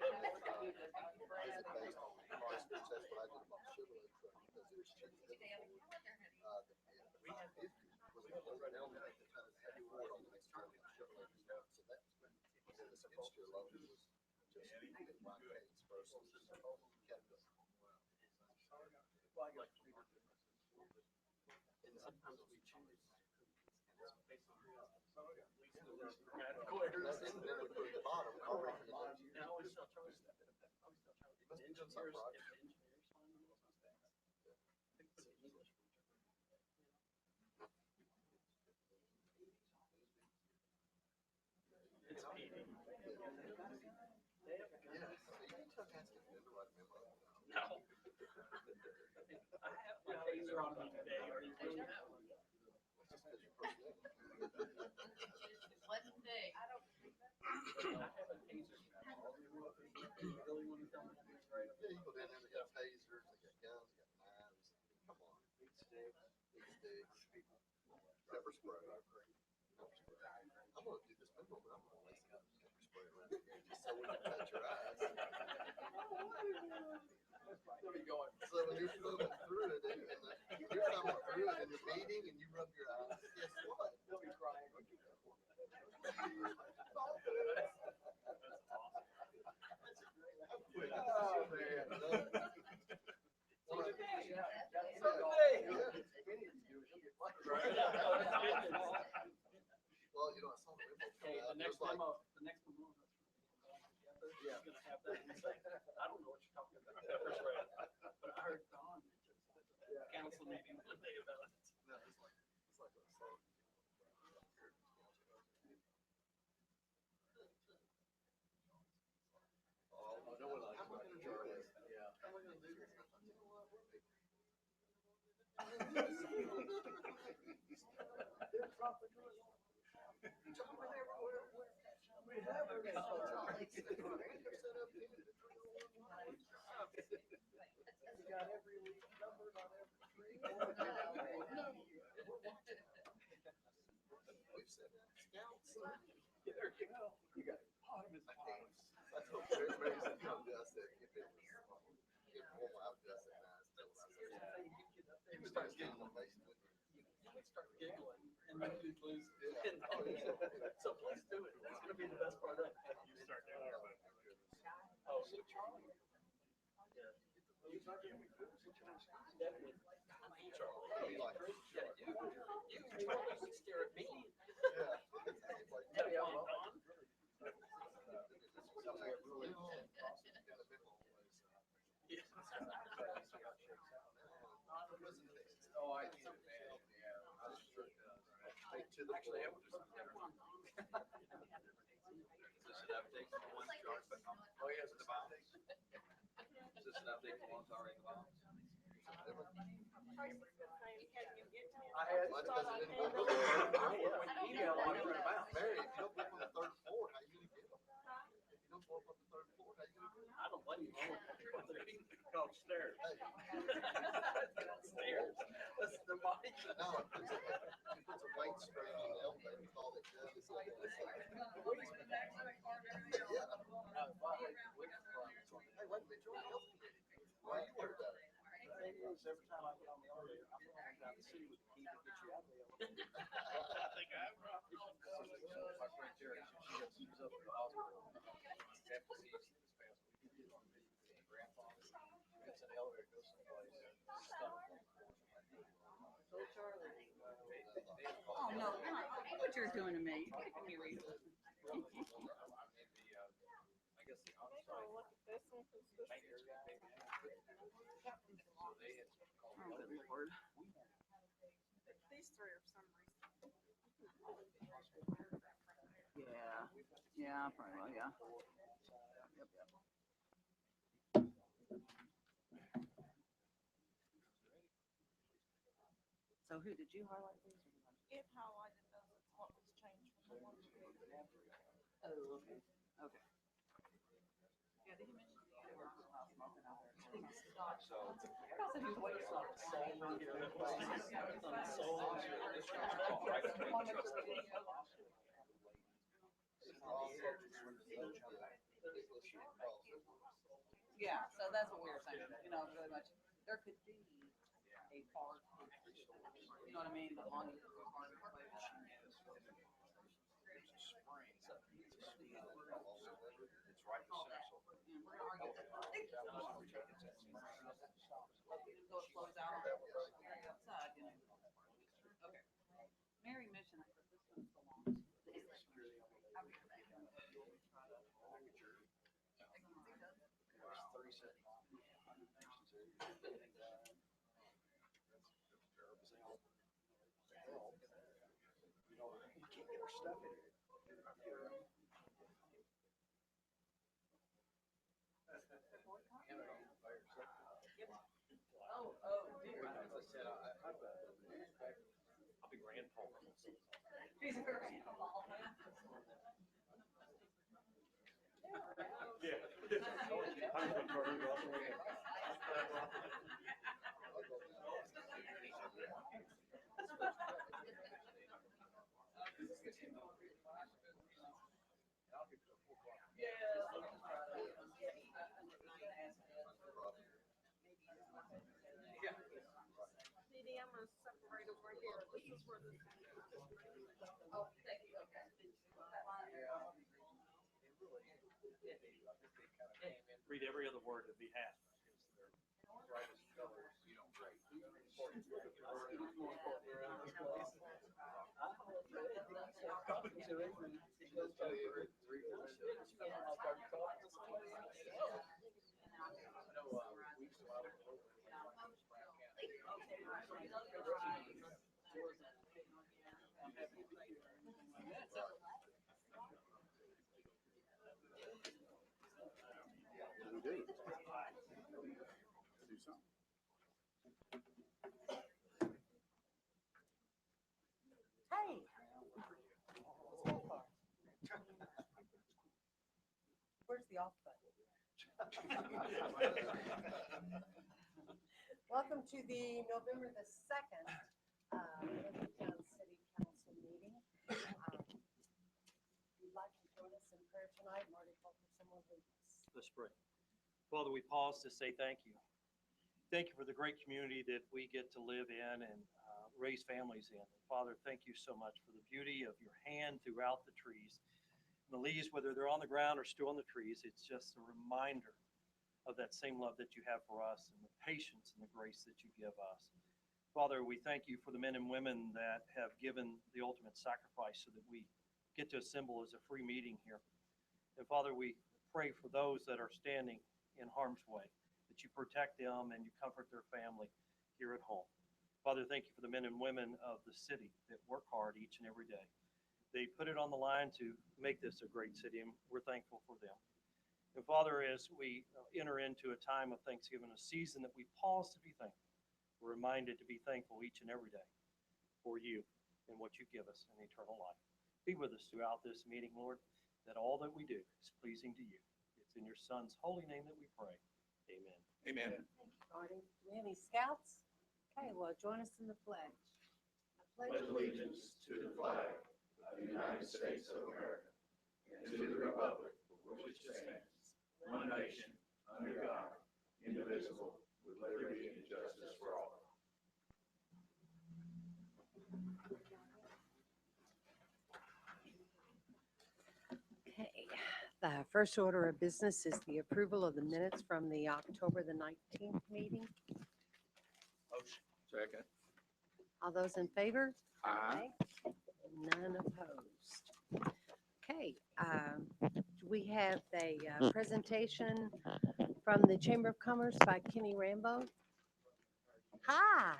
based on price, which that's what I did about Chevrolet truck because it was cheaper than the 550 was included in that because it had Ford on the external Chevrolet truck. So that the skid steer load was just my case versus Caterpillar. And sometimes we choose. That's it. Then we put at the bottom. And I always tell Charlie that. If the engineers find them, it's PD. Yeah. So you can tell that's getting into right memo. No. I have my taser on me today. Are you really? Just because you're personal. One thing. I have a taser. You really want to tell me this right? Yeah, you go down there, they got tasers, they got guns, they got knives. Come on. Big sticks. Pepper spray. I'm going to do this memo, but I'm going to lay some pepper spray around here just so we can touch your eyes. Where are you going? So when you're moving through it, and you're coming through it in the meeting and you rub your eyes, guess what? They'll be crying. Oh, man. Well, you know, I saw the memo. Hey, the next memo, yeah, gonna have that. I don't know what you're talking about, pepper spray, but I heard Don mention council meeting one day about it. No, it's like what I said. Oh, no one likes how am I going to do this? Yeah. How am I going to do this? You know what? We're big. We have a we got every leaf numbered on every tree. We've said scouts. Yeah, there you go. You got Optimus Prime. That's what Mary said. No, Gus said if it was formal, I would Gus said nice. You would start giggling, basically. You would start giggling, and then you'd lose. So please do it. That's gonna be the best part of it. You start doing it. Oh, so Charlie. Yeah. You definitely. Charlie. Yeah, you Charlie stare at me. Yeah. Oh, I get it, man. Yeah, I'm sure it does. Actually, I would just. Is this an update for the one chart, but Oh, yes, the bounds? Is this an update for one's already in the bounds? I had because it didn't go email on it about Mary. If you don't go up on the third floor, how you gonna get them? If you don't go up on the third floor, how you gonna get them? I don't blame you. Called stairs. Stairs. That's the mic. No, it puts a weight strain on the elevator. With all that does is like, yeah. Hey, wait a minute, you're on the health committee. Why are you worried about it? Every time I get on the elevator, I'm going down the city with the key to get you out of the elevator. I think I have My friend Jerry, she was up at the hospital. After he this past week, he on visit with his grandfather. Gets in the elevator, goes someplace, stomach. Oh, no, what you're doing to me. You're making me read. I guess the outside. Look at this one, because this Maintenance guy. So they had called Oh, good Lord. these three are some reason. Yeah. Yeah, probably, yeah. Yep, yep. So who, did you highlight these? It highlighted those, it's what was changed from the one to the other. Oh, okay. Okay. Yeah, did he mention the other? Smoking out there. So. I he was waiting on it. that's what we were saying, really much, there could be a park, you know what I mean, the long park. It's right in the center. So it flows out on the outside, Okay. Mary mentioned that, but this one's the longest. I'll be back. I'll be grandpa. He's a grandpa. Dee, I'm gonna separate over here. This is where the. Oh, thank you, okay. Read every other word of behalf. Hey. Where's the off button? Welcome to the November the 2nd, Middletown City Council meeting. If you'd like to join us in prayer tonight, Marty, call for someone lead us. Let's pray. Father, we pause to say thank you. Thank you for the great community that we get to live in and raise families in. Father, thank you so much for the beauty of your hand throughout the trees. The leaves, whether they're on the ground or still on the trees, it's just a reminder of that same love that you have for us and the patience and the grace that you give us. Father, we thank you for the men and women that have given the ultimate sacrifice so that we get to assemble as a free meeting here. And Father, we pray for those that are standing in harm's way, that you protect them and you comfort their family here at home. Father, thank you for the men and women of the city that work hard each and every day. They put it on the line to make this a great city, and we're thankful for them. And Father, as we enter into a time of Thanksgiving, a season that we pause to be thankful, we're reminded to be thankful each and every day for you and what you give us in eternal life. Be with us throughout this meeting, Lord, that all that we do is pleasing to you. It's in your Son's holy name that we pray. Amen. Amen. Thank you, Marty. Do we have any scouts? Okay, well, join us in the pledge. I pledge Allegiance to the flag of the United States of America and to the republic for which it stands, one nation, under God, indivisible, with liberty and justice for all. Okay, the first order of business is the approval of the minutes from the October the 19th meeting. Second. All those in favor? Aye. None opposed. Okay, we have a presentation from the Chamber of Commerce by Kenny Rambo. Hi,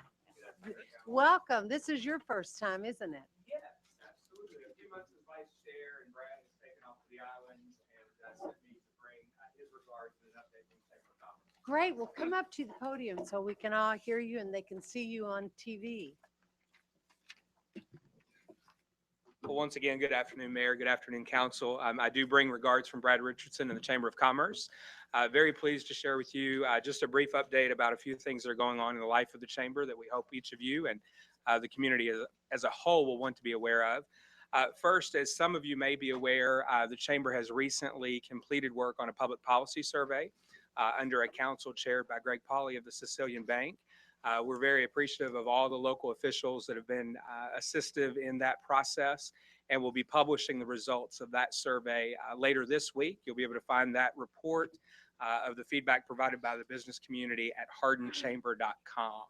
welcome. This is your first time, isn't it? Yes, absolutely. A few months as vice chair, and Brad has taken off to the islands and sent me to bring his regards and an update from the Chamber of Commerce. Great, well, come up to the podium so we can all hear you and they can see you on TV. Well, once again, good afternoon, Mayor. Good afternoon, Council. I do bring regards from Brad Richardson and the Chamber of Commerce. Very pleased to share with you just a brief update about a few things that are going on in the life of the Chamber that we hope each of you and the community as a whole will want to be aware of. First, as some of you may be aware, the Chamber has recently completed work on a public policy survey under a council chaired by Greg Polly of the Sicilian Bank. We're very appreciative of all the local officials that have been assistive in that process, and we'll be publishing the results of that survey later this week. You'll be able to find that report of the feedback provided by the business community at hardenchamber.com.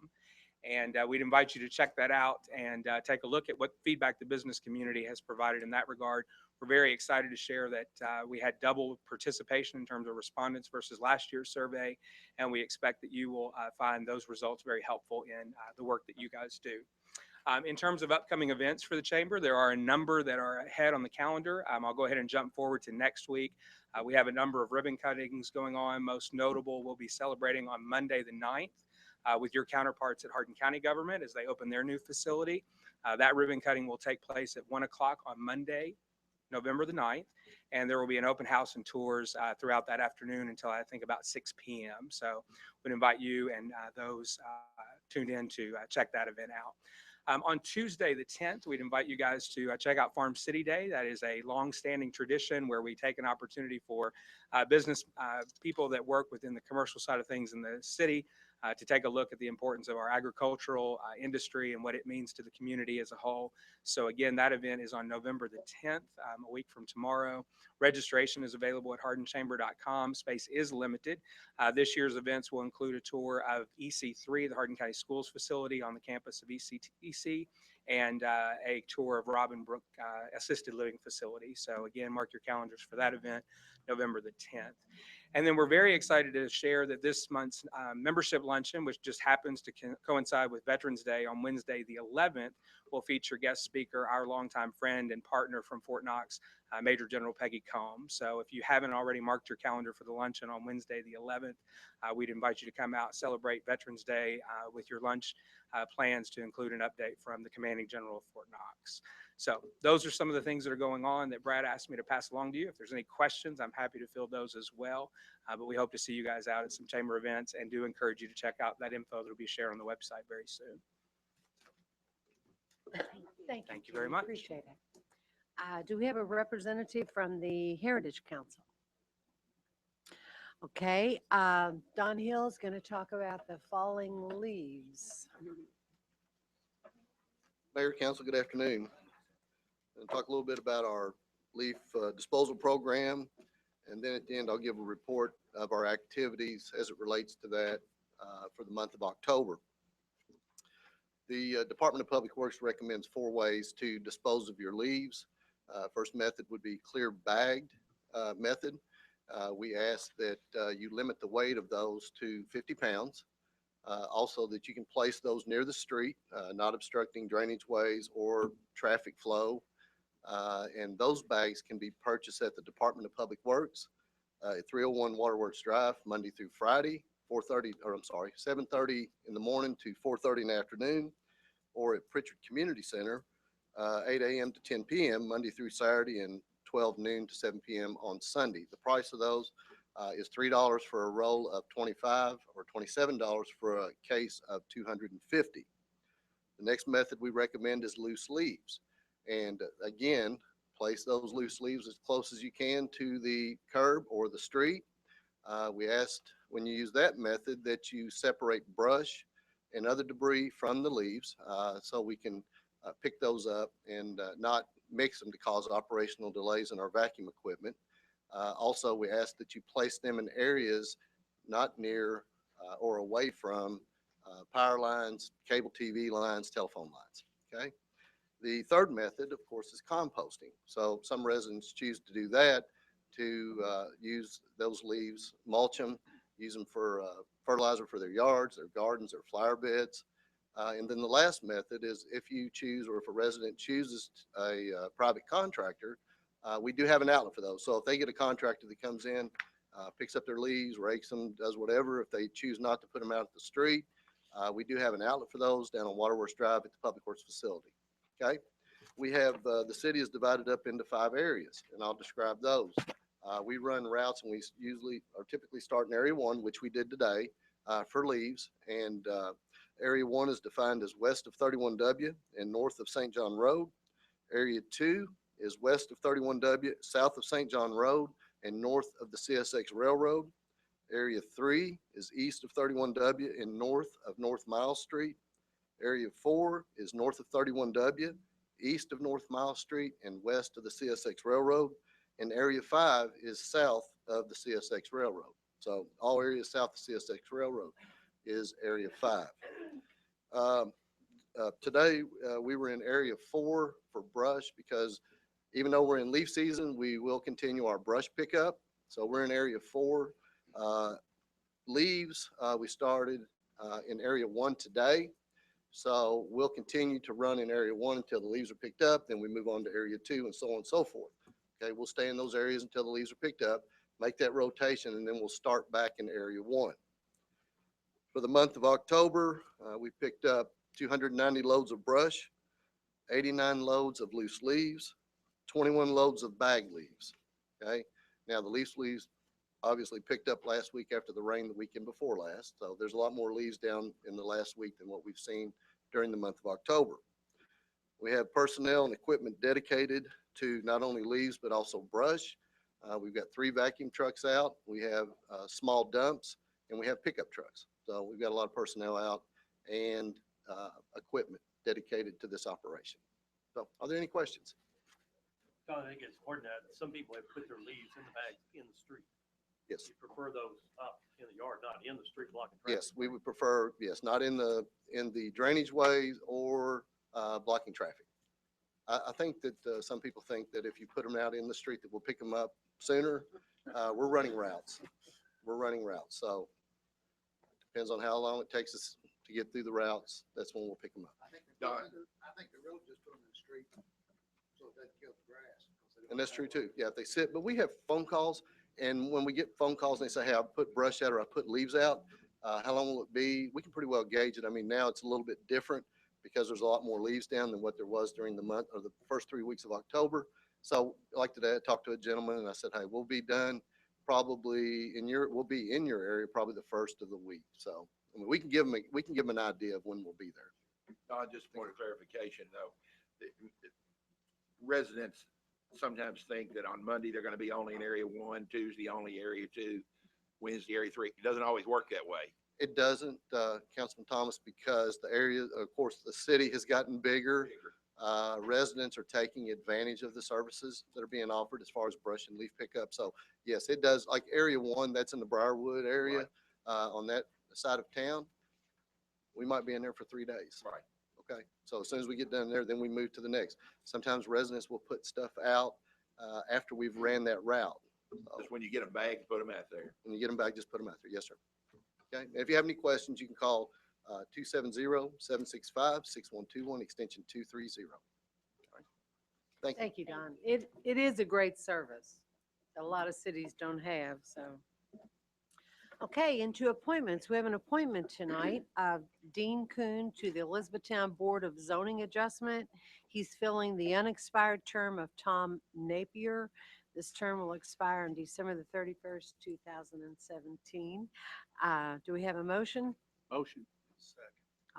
And we'd invite you to check that out and take a look at what feedback the business community has provided in that regard. We're very excited to share that we had double participation in terms of respondents versus last year's survey, and we expect that you will find those results very helpful in the work that you guys do. In terms of upcoming events for the Chamber, there are a number that are ahead on the calendar. I'll go ahead and jump forward to next week. We have a number of ribbon cuttings going on. Most notable, we'll be celebrating on Monday the 9th with your counterparts at Hardin County Government as they open their new facility. That ribbon cutting will take place at 1 o'clock on Monday, November the 9th, and there will be an open house and tours throughout that afternoon until I think about 6 p.m. So we'd invite you and those tuned in to check that event out. On Tuesday, the 10th, we'd invite you guys to check out Farm City Day. That is a long-standing tradition where we take an opportunity for business people that work within the commercial side of things in the city to take a look at the importance of our agricultural industry and what it means to the community as a whole. So again, that event is on November the 10th, a week from tomorrow. Registration is available at hardenchamber.com. Space is limited. This year's events will include a tour of EC3, the Hardin County Schools facility on the campus of EC, and a tour of Robin Brook Assisted Living Facility. So again, mark your calendars for that event, November the 10th. And then we're very excited to share that this month's membership luncheon, which just happens to coincide with Veterans Day on Wednesday the 11th, will feature guest speaker, our longtime friend and partner from Fort Knox, Major General Peggy Combs. So if you haven't already marked your calendar for the luncheon on Wednesday the 11th, we'd invite you to come out, celebrate Veterans Day with your lunch plans to include an update from the Commanding General of Fort Knox. So those are some of the things that are going on that Brad asked me to pass along to you. If there's any questions, I'm happy to field those as well. But we hope to see you guys out at some chamber events and do encourage you to check out that info that will be shared on the website very soon. Thank you very much. Appreciate it. Do we have a representative from the Heritage Council? Okay, Don Hill is going to talk about the falling leaves. Mayor, Council, good afternoon. And talk a little bit about our leaf disposal program, and then at the end I'll give a report of our activities as it relates to that for the month of October. The Department of Public Works recommends 4 ways to dispose of your leaves. First method would be clear bagged method. We ask that you limit the weight of those to 50 pounds. Also that you can place those near the street, not obstructing drainage ways or traffic flow. And those bags can be purchased at the Department of Public Works at 301 Waterworks Drive, Monday through Friday, 7:30 in the morning to 4:30 in the afternoon, or at Pritchard Community Center, 8 a.m. to 10 p.m. Monday through Saturday, and 12 noon to 7 p.m. on Sunday. The price of those is $3 for a roll of 25 or $27 for a case of 250. The next method we recommend is loose leaves. And again, place those loose leaves as close as you can to the curb or the street. We asked when you use that method that you separate brush and other debris from the leaves so we can pick those up and not mix them to cause operational delays in our vacuum equipment. Also, we ask that you place them in areas not near or away from power lines, cable TV lines, telephone lines, okay? The third method, of course, is composting. So some residents choose to do that, to use those leaves, mulch them, use them for fertilizer for their yards, their gardens, their flower beds. And then the last method is if you choose, or if a resident chooses a private contractor, we do have an outlet for those. So if they get a contractor that comes in, picks up their leaves, rakes them, does whatever, if they choose not to put them out at the street, we do have an outlet for those down on Waterworks Drive at the Public Works facility. Okay, we have the city is divided up into 5 areas, and I'll describe those. We run routes, and we typically start in Area 1, which we did today for leaves. And Area 1 is defined as west of 31W and north of St. John Road. Area 2 is west of 31W, south of St. John Road, and north of the CSX Railroad. Area 3 is east of 31W and north of North Miles Street. Area 4 is north of 31W, east of North Miles Street, and west of the CSX Railroad. And Area 5 is south of the CSX Railroad. So all areas south of CSX Railroad is Area 5. Today, we were in Area 4 for brush because even though we're in leaf season, we will continue our brush pickup. So we're in Area 4. Leaves, we started in Area 1 today. So we'll continue to run in Area 1 until the leaves are picked up. Then we move on to Area 2 and so on and so forth. Okay, we'll stay in those areas until the leaves are picked up, make that rotation, and then we'll start back in Area 1. For the month of October, we picked up 290 loads of brush, 89 loads of loose leaves, 21 loads of bag leaves. Okay, now the loose leaves obviously picked up last week after the rain the weekend before last. So there's a lot more leaves down in the last week than what we've seen during the month of October. We have personnel and equipment dedicated to not only leaves, but also brush. We've got 3 vacuum trucks out. We have small dumps and we have pickup trucks. So we've got a lot of personnel out and equipment dedicated to this operation. So are there any questions? I think it's important that some people have put their leaves in the bags in the street. Yes. You prefer those up in the yard, not in the street blocking traffic. Yes, we would prefer, yes, not in the drainage ways or blocking traffic. I think that some people think that if you put them out in the street that we'll pick them up sooner. We're running routes. So depends on how long it takes us to get through the routes. That's when we'll pick them up. I think the road just put them in the street, so it doesn't kill the grass. And that's true too. Yeah, if they sit, but we have phone calls, and when we get phone calls and they say, hey, I put brush out or I put leaves out, how long will it be? We can pretty well gauge it. I mean, now it's a little bit different because there's a lot more leaves down than what there was during the month or the first 3 weeks of October. So like today, I talked to a gentleman and I said, hey, we'll be done probably we'll be in your area probably the first of the week. So I mean, we can give them an idea of when we'll be there. Don, just a point of clarification though. The residents sometimes think that on Monday, they're gonna be only in Area 1, Tuesday only Area 2, Wednesday Area 3. It doesn't always work that way. It doesn't, Councilman Thomas, because the area, of course, the city has gotten bigger. Residents are taking advantage of the services that are being offered as far as brush and leaf pickup. So yes, it does. Like Area 1, that's in the Briarwood area, Right. On that side of town. We might be in there for 3 days. Right. Okay, so as soon as we get done there, then we move to the next. Sometimes residents will put stuff out after we've ran that route. So Just when you get them bagged, put them out there. when you get them back, just put them out there. Yes, sir. Okay, and if you have any questions, you can call 270-765-6121, extension 230. All right. Thank you. Thank you, Don. It is a great service. A lot of cities don't have, so. Okay, into appointments. We have an appointment tonight of Dean Kuhn to the Elizabethtown Board of Zoning Adjustment. He's filling the unexpired term of Tom Napier. This term will expire on December the 31st, 2017. Do we have a motion? Motion.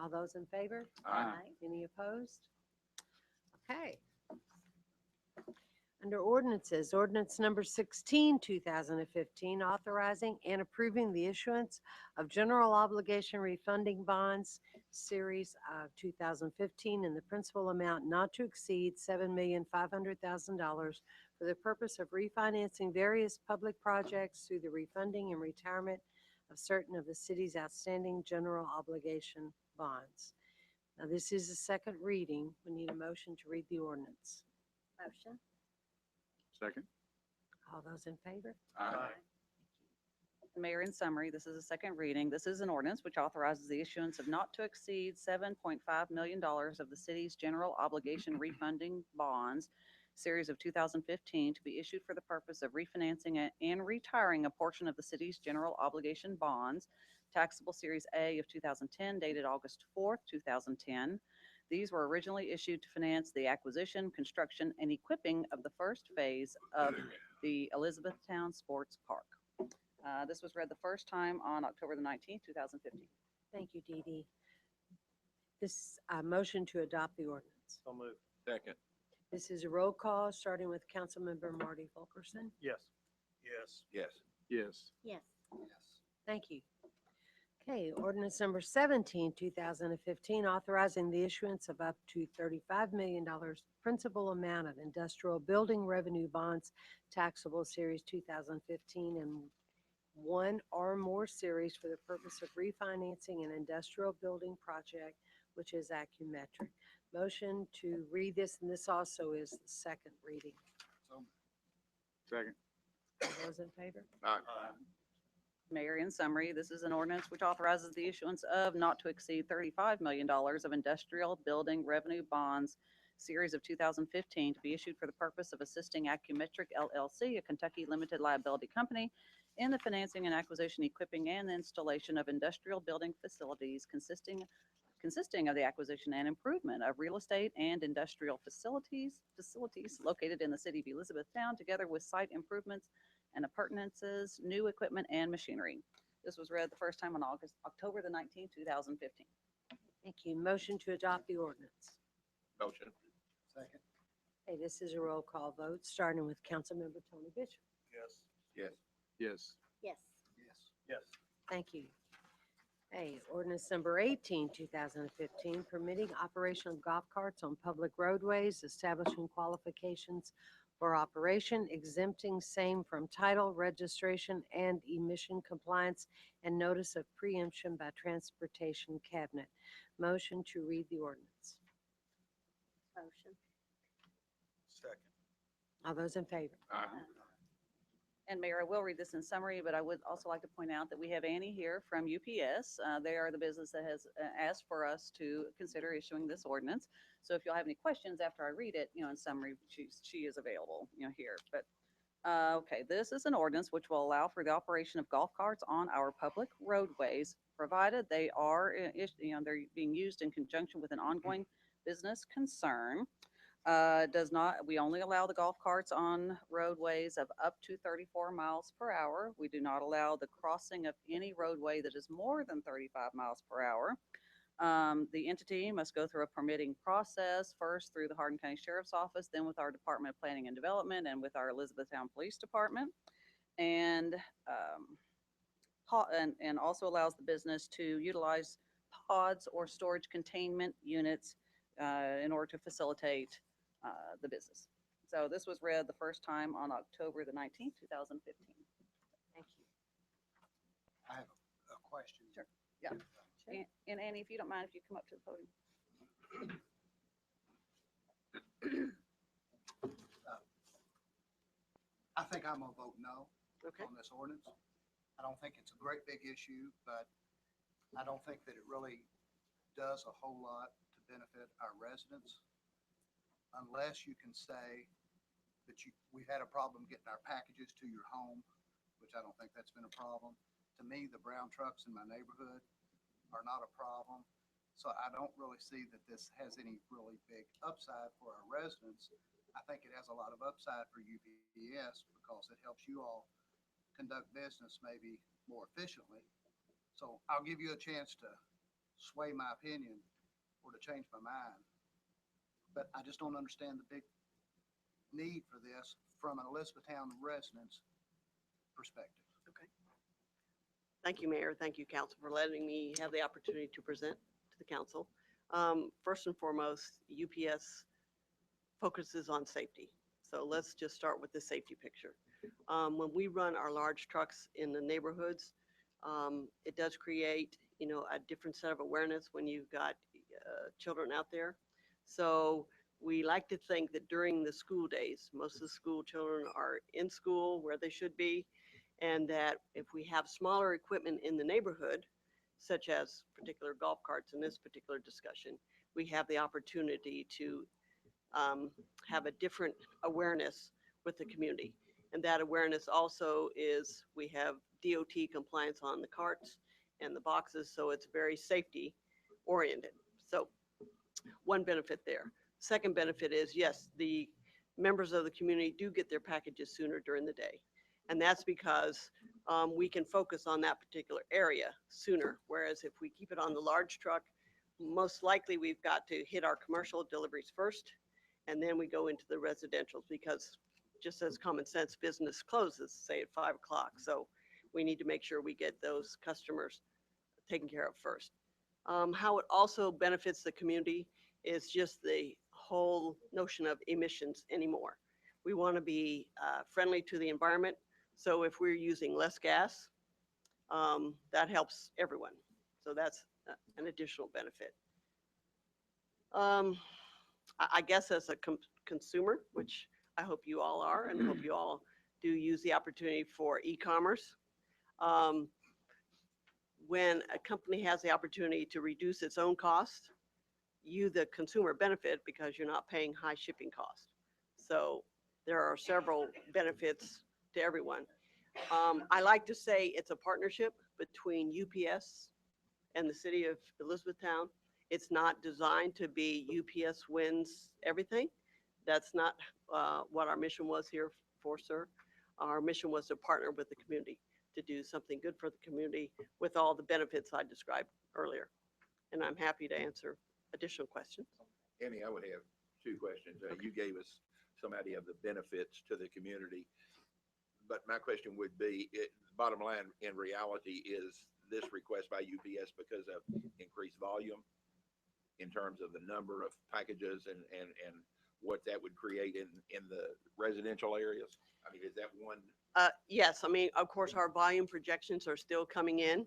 All those in favor? Aye. Any opposed? Okay. Under ordinances, ordinance number 16, 2015, authorizing and approving the issuance of general obligation refunding bonds, series of 2015, in the principal amount not to exceed $7,500,000 for the purpose of refinancing various public projects through the refunding and retirement of certain of the city's outstanding general obligation bonds. Now, this is a second reading. We need a motion to read the ordinance. Motion. Second. All those in favor? Aye. Mayor, in summary, this is a second reading. This is an ordinance which authorizes the issuance of not to exceed $7.5 million of the city's general obligation refunding bonds, series of 2015, to be issued for the purpose of refinancing and retiring a portion of the city's general obligation bonds, taxable Series A of 2010, dated August 4th, 2010. These were originally issued to finance the acquisition, construction, and equipping of the first phase of the Elizabethtown Sports Park. This was read the first time on October the 19th, 2015. Thank you, Dee Dee. This motion to adopt the ordinance. So moved. Second. This is a roll call, starting with Councilmember Marty Fulkerson. Yes. Yes. Yes. Yes. Yes. Thank you. Okay, ordinance number 17, 2015, authorizing the issuance of up to $35 million principal amount of industrial building revenue bonds, taxable series 2015, and one or more series for the purpose of refinancing an industrial building project, which is Acumetric. Motion to read this, and this also is the second reading. Second. All those in favor? Mayor, in summary, this is an ordinance which authorizes the issuance of not to exceed $35 million of industrial building revenue bonds, series of 2015, to be issued for the purpose of assisting Acumetric LLC, a Kentucky limited liability company, in the financing and acquisition, equipping, and installation of industrial building facilities consisting of the acquisition and improvement of real estate and industrial facilities located in the city of Elizabethtown, together with site improvements and appurtenances, new equipment, and machinery. This was read the first time on October the 19th, 2015. Thank you. Motion to adopt the ordinance. Motion. Second. Okay, this is a roll call vote, starting with Councilmember Tony Bishop. Yes. Yes. Yes. Yes. Yes. Yes. Thank you. Hey, ordinance number 18, 2015, permitting operation of golf carts on public roadways, establishing qualifications for operation, exempting same from title, registration, and emission compliance, and notice of preemption by Transportation Cabinet. Motion to read the ordinance. Motion. Second. All those in favor? And Mayor, I will read this in summary, but I would also like to point out that we have Annie here from UPS. They are the business that has asked for us to consider issuing this ordinance. So if you'll have any questions after I read it, in summary, she is available, here. But, okay, this is an ordinance which will allow for the operation of golf carts on our public roadways, provided they are, they're being used in conjunction with an ongoing business concern. We only allow the golf carts on roadways of up to 34 miles per hour. We do not allow the crossing of any roadway that is more than 35 miles per hour. The entity must go through a permitting process, first through the Hardin County Sheriff's Office, then with our Department of Planning and Development, and with our Elizabethtown Police Department. And also allows the business to utilize pods or storage containment units in order to facilitate the business. So this was read the first time on October the 19th, 2015. Thank you. I have a question. Sure. Yeah. And Annie, if you don't mind, if you come up to the podium. I think I'm gonna vote no Okay. on this ordinance. I don't think it's a great big issue, but I don't think that it really does a whole lot to benefit our residents. Unless you can say that we've had a problem getting our packages to your home, which I don't think that's been a problem. To me, the brown trucks in my neighborhood are not a problem. So I don't really see that this has any really big upside for our residents. I think it has a lot of upside for UPS because it helps you all conduct business maybe more efficiently. So I'll give you a chance to sway my opinion or to change my mind. But I just don't understand the big need for this from an Elizabethtown resident's perspective. Thank you, Mayor. Thank you, Council, for letting me have the opportunity to present to the council. First and foremost, UPS focuses on safety. So let's just start with the safety picture. When we run our large trucks in the neighborhoods, it does create, a different set of awareness when you've got children out there. So we like to think that during the school days, most of the school children are in school where they should be, and that if we have smaller equipment in the neighborhood, such as particular golf carts in this particular discussion, we have the opportunity to have a different awareness with the community. And that awareness also is we have DOT compliance on the carts and the boxes, so it's very safety oriented. So one benefit there. Second benefit is, yes, the members of the community do get their packages sooner during the day. And that's because we can focus on that particular area sooner. Whereas if we keep it on the large truck, most likely we've got to hit our commercial deliveries first, and then we go into the residential, because just as common sense, business closes, say at 5 o'clock. So we need to make sure we get those customers taken care of first. How it also benefits the community is just the whole notion of emissions anymore. We want to be friendly to the environment. So if we're using less gas, that helps everyone. So that's an additional benefit. I guess as a consumer, which I hope you all are, and hope you all do use the opportunity for e-commerce. When a company has the opportunity to reduce its own cost, you, the consumer, benefit because you're not paying high shipping costs. So there are several benefits to everyone. I like to say it's a partnership between UPS and the city of Elizabethtown. It's not designed to be UPS wins everything. That's not what our mission was here for, sir. Our mission was to partner with the community to do something good for the community with all the benefits I described earlier. And I'm happy to answer additional questions. Annie, I would have two questions. You gave us some idea of the benefits to the community. But my question would be, bottom line, in reality, is this request by UPS because of increased volume in terms of the number of packages and what that would create in the residential areas? I mean, is that one? Yes, I mean, of course, our volume projections are still coming in.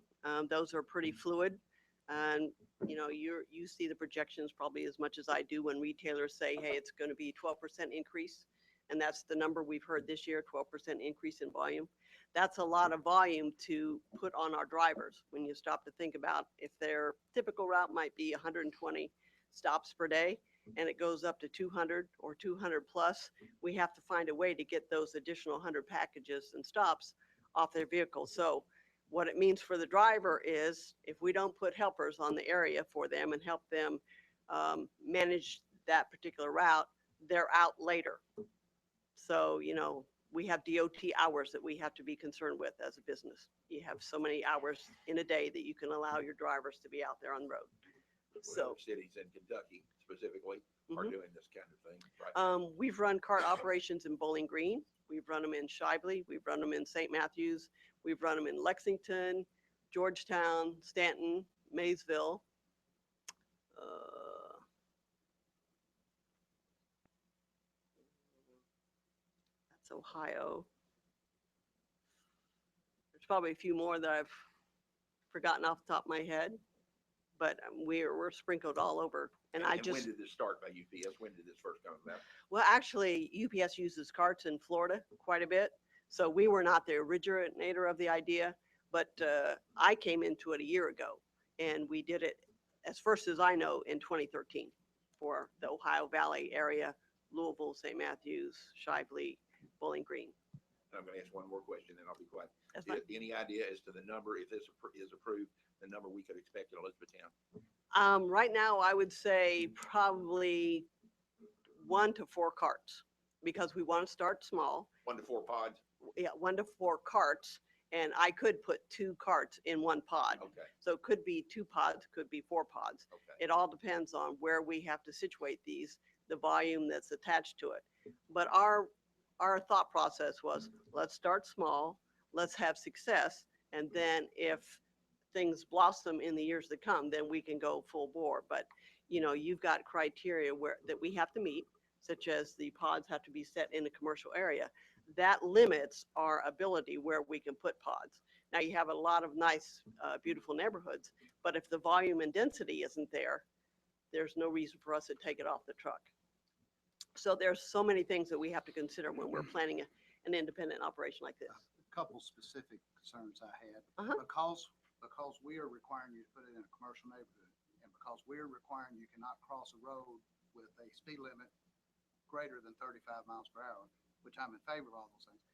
Those are pretty fluid. And, you know, you see the projections probably as much as I do when retailers say, hey, it's going to be 12% increase. And that's the number we've heard this year, 12% increase in volume. That's a lot of volume to put on our drivers when you stop to think about if their typical route might be 120 stops per day and it goes up to 200 or 200 plus, we have to find a way to get those additional 100 packages and stops off their vehicle. So what it means for the driver is if we don't put helpers on the area for them and help them manage that particular route, they're out later. So, you know, we have DOT hours that we have to be concerned with as a business. You have so many hours in a day that you can allow your drivers to be out there on the road. So Cities in Kentucky specifically are doing this kind of thing, right? we've run cart operations in Bowling Green. We've run them in Shively. We've run them in St. Matthews. We've run them in Lexington, Georgetown, Stanton, Maysville. That's Ohio. There's probably a few more that I've forgotten off the top of my head, but we're sprinkled all over. And I when just, did this start by UPS? When did this first come about? well, actually, UPS uses carts in Florida quite a bit. So we were not the originator of the idea, but I came into it a year ago and we did it as first as I know in 2013 for the Ohio Valley area, Louisville, St. Matthews, Shively, Bowling Green. I'm going to ask one more question, then I'll be quiet. That's fine. Any idea as to the number, if this is approved, the number we could expect in Elizabethtown? Right now, I would say probably 1 to 4 carts because we want to start small. 1 to 4 pods? Yeah, 1 to 4 carts. And I could put 2 carts in 1 pod. Okay, So it could be 2 pods, could be 4 pods. okay. It all depends on where we have to situate these, the volume that's attached to it. But our thought process was, let's start small, let's have success, and then if things blossom in the years to come, then we can go full bore. But, you know, you've got criteria that we have to meet, such as the pods have to be set in a commercial area. That limits our ability where we can put pods. Now you have a lot of nice, beautiful neighborhoods, but if the volume and density isn't there, there's no reason for us to take it off the truck. So there's so many things that we have to consider when we're planning an independent operation like this. Couple specific concerns I had. Uh-huh. Because we are requiring you to put it in a commercial neighborhood, and because we're requiring you cannot cross a road with a speed limit greater than 35 miles per hour, which I'm in favor of all those things.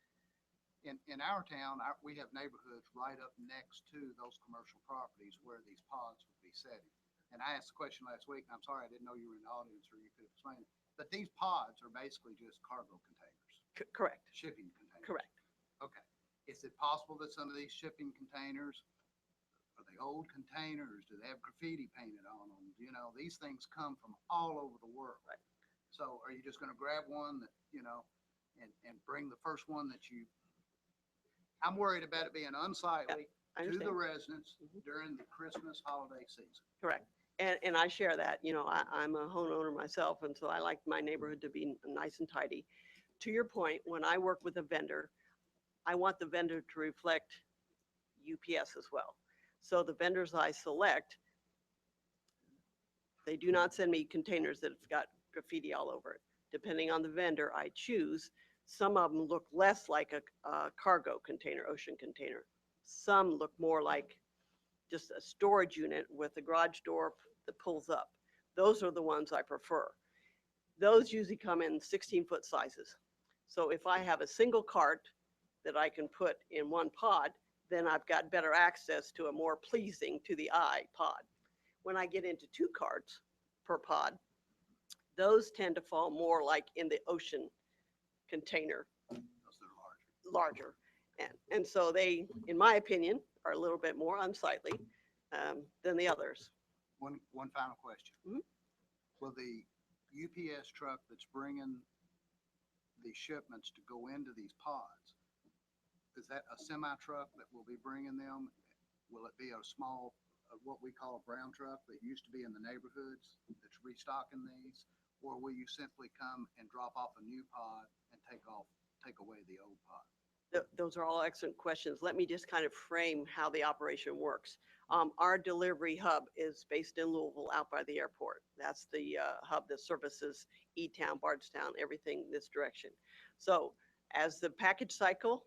In our town, we have neighborhoods right up next to those commercial properties where these pods would be setting. And I asked the question last week, and I'm sorry, I didn't know you were in the audience or you could explain it. But these pods are basically just cargo containers, Correct, shipping containers. correct. Okay. Is it possible that some of these shipping containers, are they old containers? Do they have graffiti painted on them? You know, these things come from all over the world. Right. So are you just going to grab one that, you know, and bring the first one that you I'm worried about it being unsightly I to the understand. residents Mhm. during the Christmas holiday season. Correct. And I share that, you know, I'm a homeowner myself, and so I like my neighborhood to be nice and tidy. To your point, when I work with a vendor, I want the vendor to reflect UPS as well. So the vendors I select, they do not send me containers that have got graffiti all over it. Depending on the vendor I choose, some of them look less like a cargo container, ocean container. Some look more like just a storage unit with a garage door that pulls up. Those are the ones I prefer. Those usually come in 16-foot sizes. So if I have a single cart that I can put in one pod, then I've got better access to a more pleasing to the eye pod. When I get into 2 carts per pod, those tend to fall more like in the ocean container, Those are larger. larger. And so they, in my opinion, are a little bit more unsightly than the others. One final question. Mhm. Will the UPS truck that's bringing the shipments to go into these pods, is that a semi truck that will be bringing them? Will it be a small, what we call a brown truck that used to be in the neighborhoods that's restocking these? Or will you simply come and drop off a new pod and take away the old pod? Those are all excellent questions. Let me just kind of frame how the operation works. Our delivery hub is based in Louisville, out by the airport. That's the hub that services E-Town, Bardstown, everything this direction. So as the package cycle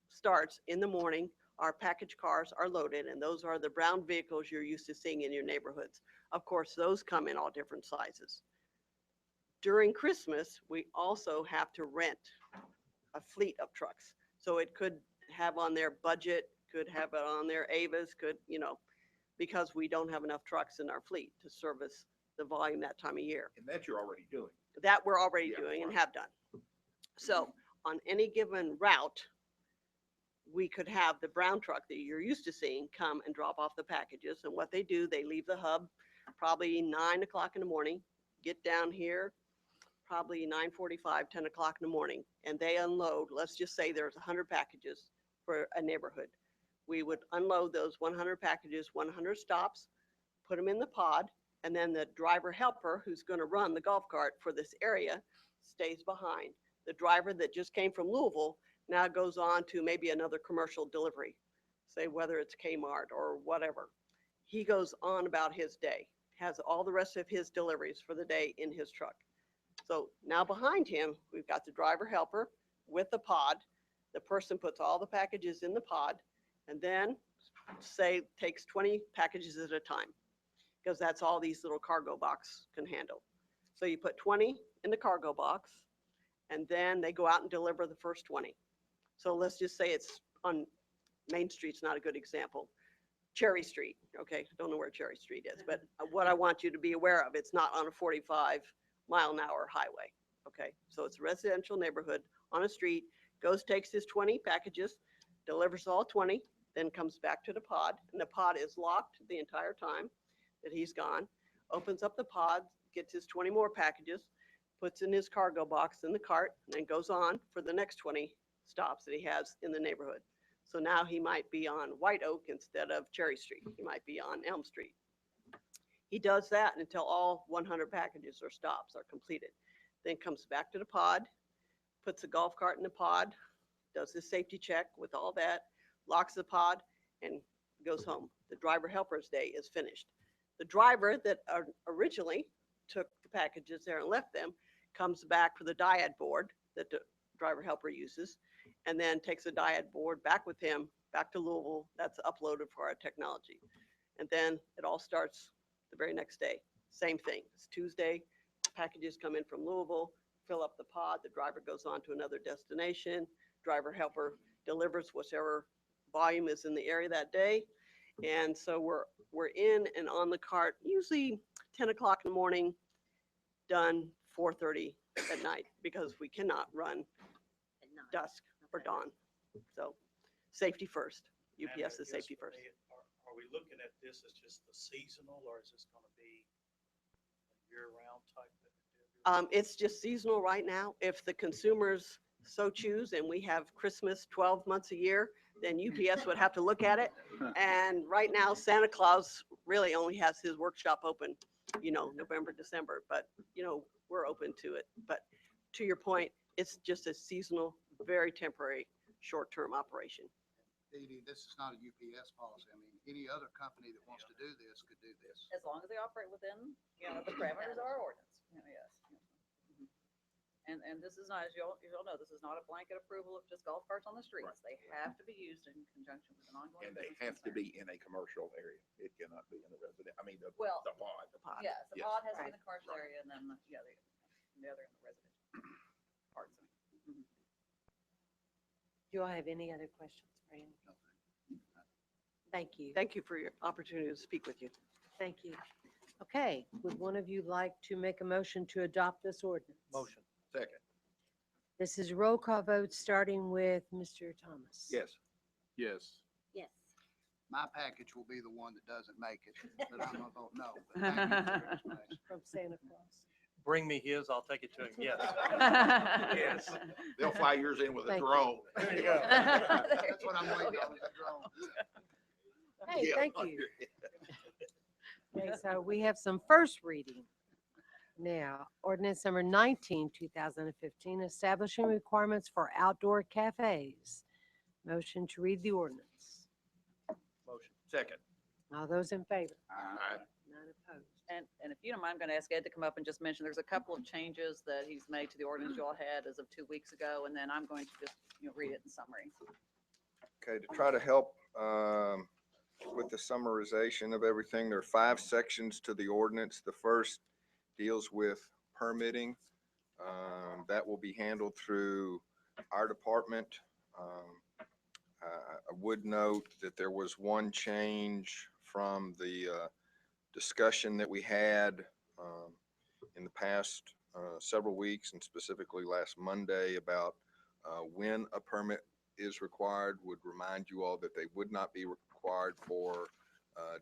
starts in the morning, our package cars are loaded, and those are the brown vehicles you're used to seeing in your neighborhoods. Of course, those come in all different sizes. During Christmas, we also have to rent a fleet of trucks. So it could have on their budget, could have it on their Avas, could, you know, because we don't have enough trucks in our fleet to service the volume that time of year. And that you're already doing. That we're already Yeah, doing and right. have done. So on any given route, we could have the brown truck that you're used to seeing come and drop off the packages. And what they do, they leave the hub probably 9 o'clock in the morning, get down here, probably 9:45, 10 o'clock in the morning, and they unload. Let's just say there's 100 packages for a neighborhood. We would unload those 100 packages, 100 stops, put them in the pod, and then the driver helper who's going to run the golf cart for this area stays behind. The driver that just came from Louisville now goes on to maybe another commercial delivery, say whether it's Kmart or whatever. He goes on about his day, has all the rest of his deliveries for the day in his truck. So now behind him, we've got the driver helper with the pod. The person puts all the packages in the pod and then say takes 20 packages at a time, because that's all these little cargo box can handle. So you put 20 in the cargo box and then they go out and deliver the first 20. So let's just say it's on Main Street's not a good example. Cherry Street, okay, don't know where Cherry Street is, but what I want you to be aware of, it's not on a 45-mile-an-hour highway, okay? So it's a residential neighborhood on a street, goes, takes his 20 packages, delivers all 20, then comes back to the pod, and the pod is locked the entire time that he's gone, opens up the pod, gets his 20 more packages, puts in his cargo box in the cart, and then goes on for the next 20 stops that he has in the neighborhood. So now he might be on White Oak instead of Cherry Street. He might be on Elm Street. He does that until all 100 packages or stops are completed. Then comes back to the pod, puts the golf cart in the pod, does his safety check with all that, locks the pod, and goes home. The driver helper's day is finished. The driver that originally took the packages there and left them comes back for the dyad board that the driver helper uses, and then takes the dyad board back with him back to Louisville. That's uploaded for our technology. And then it all starts the very next day. Same thing. It's Tuesday. Packages come in from Louisville, fill up the pod. The driver goes on to another destination. Driver helper delivers whatever volume is in the area that day. And so we're in and on the cart, usually 10 o'clock in the morning, done 4:30 at night, because we cannot run dusk or dawn. So safety first. UPS is safety first. Are we looking at this as just the seasonal, or is this gonna be a year-round type thing? It's just seasonal right now. If the consumers so choose, and we have Christmas 12 months a year, then UPS would have to look at it. And right now, Santa Claus really only has his workshop open, November, December, but, we're open to it. But to your point, it's just a seasonal, very temporary, short-term operation. Dee Dee, this is not a UPS policy. I mean, any other company that wants to do this could do this. As long as they operate within, the parameters of our ordinance, yes. Mhm. And this is not, as you'll know, this is not a blanket approval of just golf carts on the streets. They have to be used in conjunction with an ongoing. And they business have to concern. be in a commercial area. It cannot be in a resident, Well, the pod. The pod. Yes, the Yes. pod has to be in Right. the commercial area and then, the other in the residential parts. Mhm. Do you all have any other questions for Andy? Thank you. Thank you for your opportunity to speak with you. Thank you. Okay, would one of you like to make a motion to adopt this ordinance? Motion. Second, This is roll call vote, starting with Mr. Thomas. yes. Yes. Yes. My package will be the one that doesn't make it, but I'm gonna vote no. But thank you for your explanation. From Santa Claus. Bring me his, I'll take it to him, yes. Yes. They'll fly yours in with a Thank you. drone. There you go. That's what I'm waiting on, is the drone. Hey, Yeah. thank you. Okay, so we have some first reading. Now, ordinance number 19, 2015, establishing requirements for outdoor cafes. Motion to read the ordinance. Motion. Second. All those in favor? Aye. None opposed. And if you don't mind, I'm going to ask Ed to come up and just mention, there's a couple of changes that he's made to the ordinance you all had as of 2 weeks ago, and then I'm going to just, read it in summary. Okay, to try to help with the summarization of everything, there are 5 sections to the ordinance. The first deals with permitting. That will be handled through our department. I would note that there was one change from the discussion that we had in the past several weeks, and specifically last Monday, about when a permit is required. Would remind you all that they would not be required for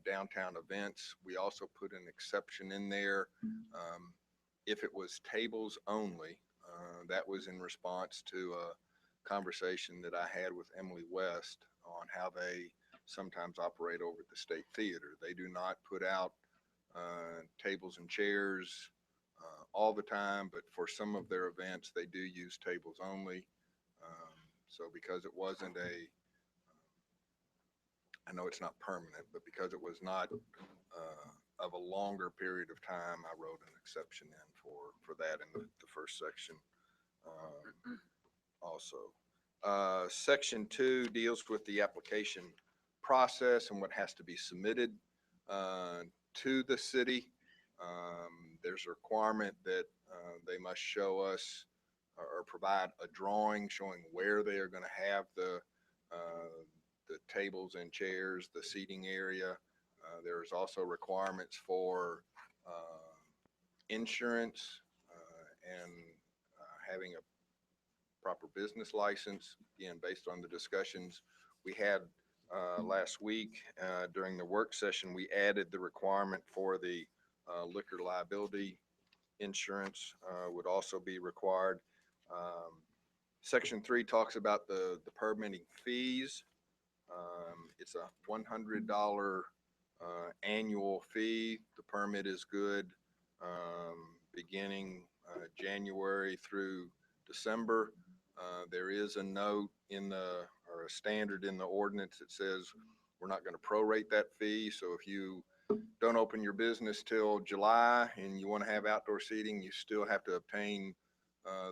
downtown events. We also put an exception in there if it was tables only. That was in response to a conversation that I had with Emily West on how they sometimes operate over at the State Theater. They do not put out tables and chairs all the time, but for some of their events, they do use tables only. So because it wasn't I know it's not permanent, but because it was not of a longer period of time, I wrote an exception in for that in the first section also. Section 2 deals with the application process and what has to be submitted to the city. There's a requirement that they must show us or provide a drawing showing where they are going to have the tables and chairs, the seating area. There's also requirements for insurance and having a proper business license. Again, based on the discussions we had last week during the work session, we added the requirement for the liquor liability insurance would also be required. Section 3 talks about the permitting fees. It's a $100 annual fee. The permit is good beginning January through December. There is a note or a standard in the ordinance that says we're not going to prorate that fee. So if you don't open your business till July and you want to have outdoor seating, you still have to obtain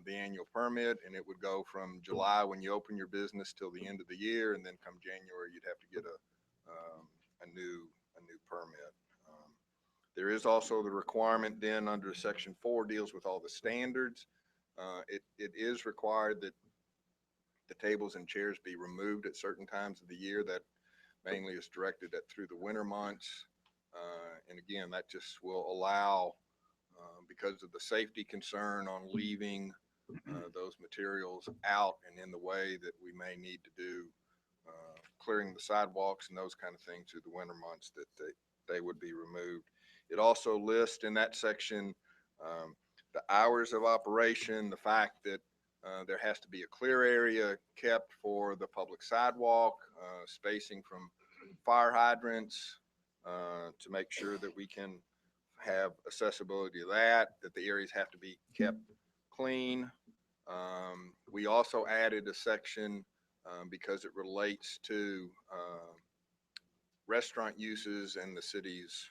the annual permit, and it would go from July when you open your business till the end of the year, and then come January you'd have to get a new permit. There is also the requirement then under Section 4 deals with all the standards. It is required that the tables and chairs be removed at certain times of the year. That mainly is directed at through the winter months. And again, that just will allow, because of the safety concern on leaving those materials out and in the way that we may need to do clearing the sidewalks and those kind of things through the winter months, that they would be removed. It also lists in that section the hours of operation, the fact that There has to be a clear area kept for the public sidewalk, spacing from fire hydrants, to make sure that we can have accessibility to that the areas have to be kept clean. We also added a section, because it relates to, restaurant uses and the city's,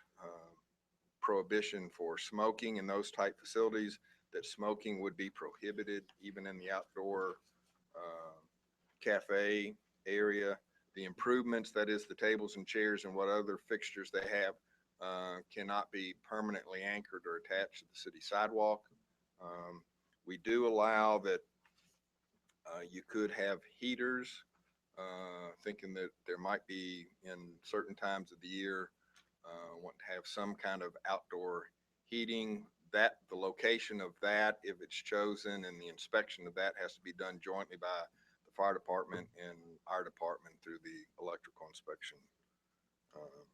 prohibition for smoking in those type facilities, that smoking would be prohibited even in the outdoor, cafe area. The improvements, that is the tables and chairs and what other fixtures they have, cannot be permanently anchored or attached to the city sidewalk. We do allow that, you could have heaters, thinking that there might be in certain times of the year, want to have some kind of outdoor heating. That, the location of that, if it's chosen, and the inspection of that has to be done jointly by the fire department and our department through the electrical inspection,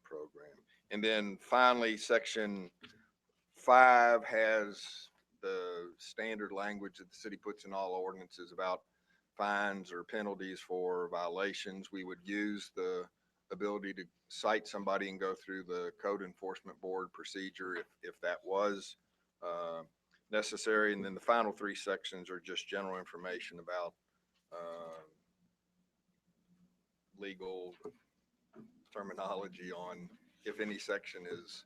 program. And then finally, section 5 has the standard language that the city puts in all ordinances about fines or penalties for violations. We would use the ability to cite somebody and go through the code enforcement board procedure if that was, necessary. And then the final 3 sections are just general information about, legal terminology on if any section is,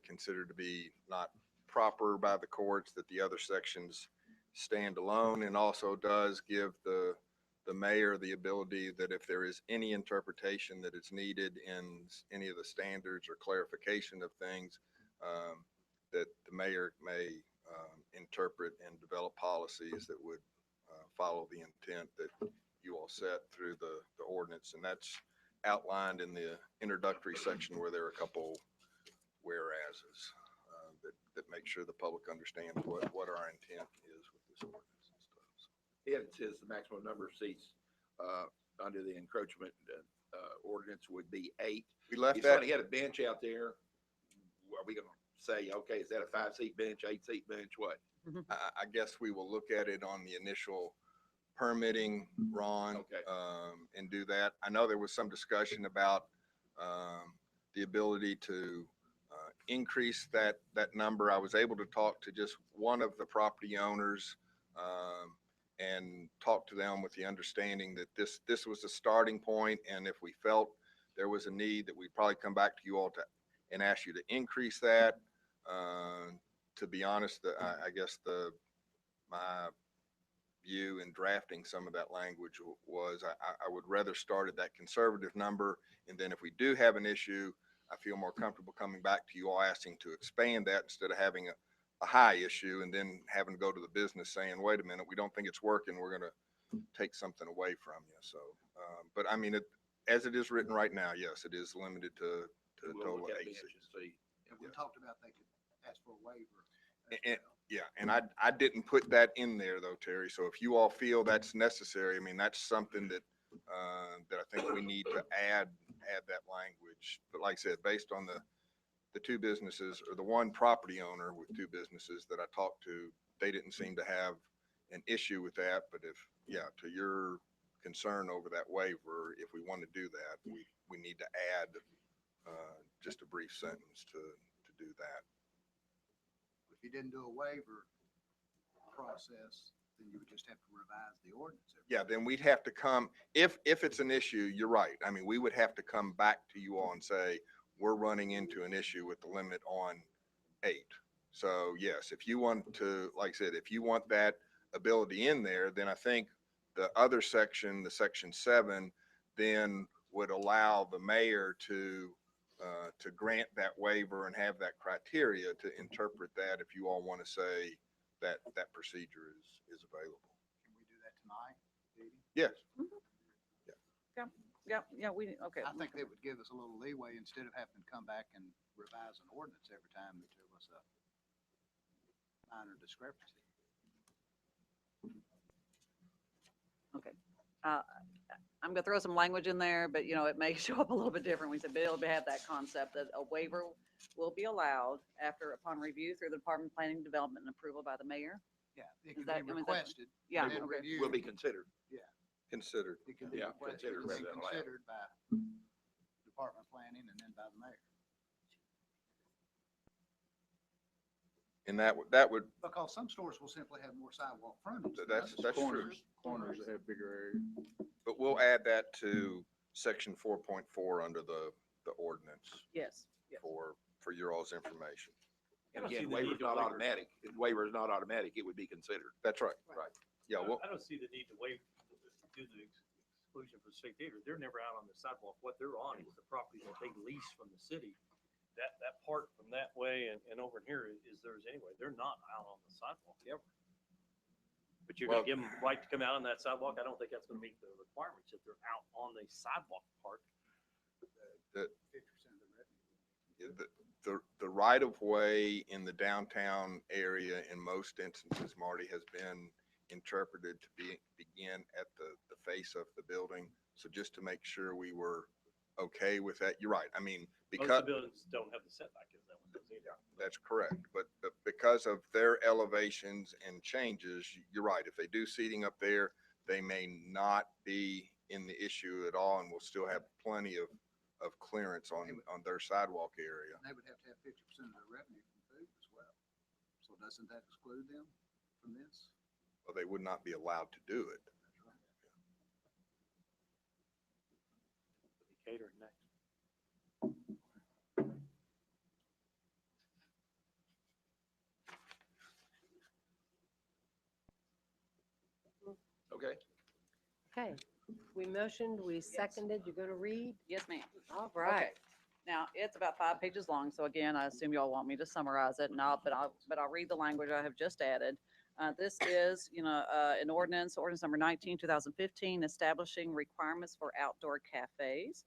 considered to be not proper by the courts, that the other sections stand alone, and also does give the mayor the ability that if there is any interpretation that is needed in any of the standards or clarification of things, that the mayor may, interpret and develop policies that would, follow the intent that you all set through the ordinance. And that's outlined in the introductory section, where there are a couple whereases, that make sure the public understands what our intent is with this ordinance and stuff. So, It says the maximum number of seats under the encroachment ordinance would be 8. we left You that. said he had a bench out there. Are we going to say, okay, is that a 5-seat bench, 8-seat bench, what? I guess we will look at it on the initial permitting, Ron, Okay. and do that. I know there was some discussion about, the ability to, increase that number. I was able to talk to just one of the property owners, and talk to them with the understanding that this was the starting point, and if we felt there was a need, that we'd probably come back to you all and ask you to increase that. To be honest, I guess my view in drafting some of that language was I would rather start at that conservative number, and then if we do have an issue, I feel more comfortable coming back to you all asking to expand that, instead of having a high issue and then having to go to the business saying, wait a minute, we don't think it's working, we're going to take something away from you. So, but I mean, as it is written right now, yes, it is limited to a We'll total look of at 8 benches seats. and see. And we talked about they could ask for a waiver. as And- well. Yeah, and I didn't put that in there though, Terry. So if you all feel that's necessary, I mean, that's something that, that I think we need to add that language. But like I said, based on the 2 businesses, or the one property owner with 2 businesses that I talked to, they didn't seem to have an issue with that. But if, yeah, to your concern over that waiver, if we want to do that, we need to add, just a brief sentence to do that. If you didn't do a waiver process, then you would just have to revise the ordinance. Yeah, then we'd have to come, if it's an issue, you're right. I mean, we would have to come back to you all and say, we're running into an issue with the limit on 8. So yes, if you want to, like I said, if you want that ability in there, then I think the other section, the section 7, then would allow the mayor to grant that waiver and have that criteria to interpret that, if you all want to say that that procedure is available. Can we do that tonight, Dee Dee? Yes. Yeah, okay. I think that would give us a little leeway instead of having to come back and revise an ordinance every time that there was a minor discrepancy. Okay. I'm gonna throw some language in there, but it may show up a little bit different. We said, be able to have that concept that a waiver will be allowed upon review through the Department of Planning and Development and approval by the mayor. Yeah, it Is can that- I be mean, is that- requested. yeah, and then okay. reviewed. Will be considered. Considered. It can be Yeah, requested considered and rather then than allowed. considered by Department of Planning and then by the mayor. And that would, Because some stores will simply have more sidewalk frontage. than that's others. true. Corners that have bigger areas. But we'll add that to section 4.4 under the ordinance Yes, yes. for your all's information. And I don't see again, the need waiver's to not waiver. automatic. If waiver is not automatic, it would be considered. That's right. Right. Yeah, well, I don't see the need to waive, do the exclusion for state theater. They're never out on the sidewalk. What they're on is the property that they lease from the city. That part from that way and over here is theirs anyway. They're not out on the sidewalk ever. But you're gonna Well- give them right to come out on that sidewalk? I don't think that's gonna meet the requirements if they're out on the sidewalk part. 50% of the revenue. the right of way in the downtown area in most instances, Marty, has been interpreted to begin at the face of the building. So just to make sure we were okay with that, you're right. I mean, Most because, of the buildings don't have the setback, is that what it is? that's correct. But because of their elevations and changes, you're right. If they do seating up there, they may not be in the issue at all and will still have plenty of clearance on their sidewalk area. And they would have to have 50% of their revenue from food as well. So doesn't that exclude them from this? Well, they would not be allowed to do it. Catering next. Okay. Okay, we motioned, we seconded, you're gonna read? Yes, ma'am. All Okay. right. Now, it's about 5 pages long, so again, I assume y'all want me to summarize it, but I'll read the language I have just added. This is, an ordinance number 19, 2015, establishing requirements for outdoor cafes.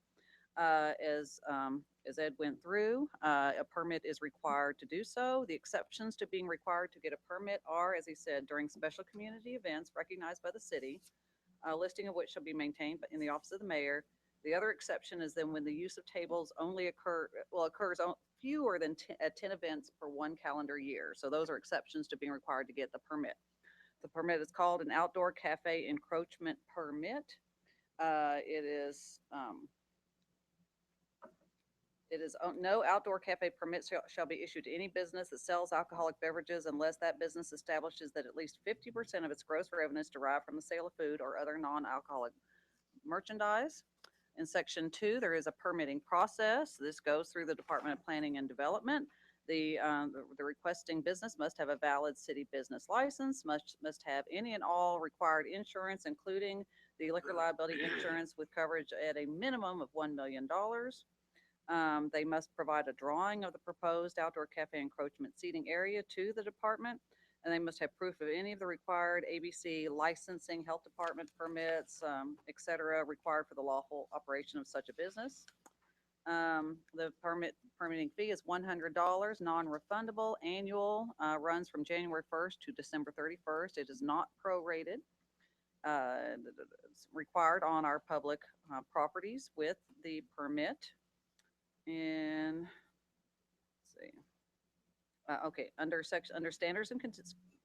As Ed went through, a permit is required to do so. The exceptions to being required to get a permit are, as he said, during special community events recognized by the city, a listing of which shall be maintained in the office of the mayor. The other exception is then when the use of tables only occurs on fewer than 10 events per one calendar year. So those are exceptions to being required to get the permit. The permit is called an outdoor cafe encroachment permit. No outdoor cafe permit shall be issued to any business that sells alcoholic beverages unless that business establishes that at least 50% of its gross revenue is derived from the sale of food or other non-alcoholic merchandise. In section 2, there is a permitting process. This goes through the Department of Planning and Development. The requesting business must have a valid city business license, must have any and all required insurance, including the liquor liability insurance with coverage at a minimum of $1 million. They must provide a drawing of the proposed outdoor cafe encroachment seating area to the department, and they must have proof of any of the required ABC licensing, health department permits, et cetera, required for the lawful operation of such a business. The permitting fee is $100, non-refundable, annual, runs from January 1st to December 31st. It is not prorated. It's required on our public properties with the permit. And let's see. Okay, under standards and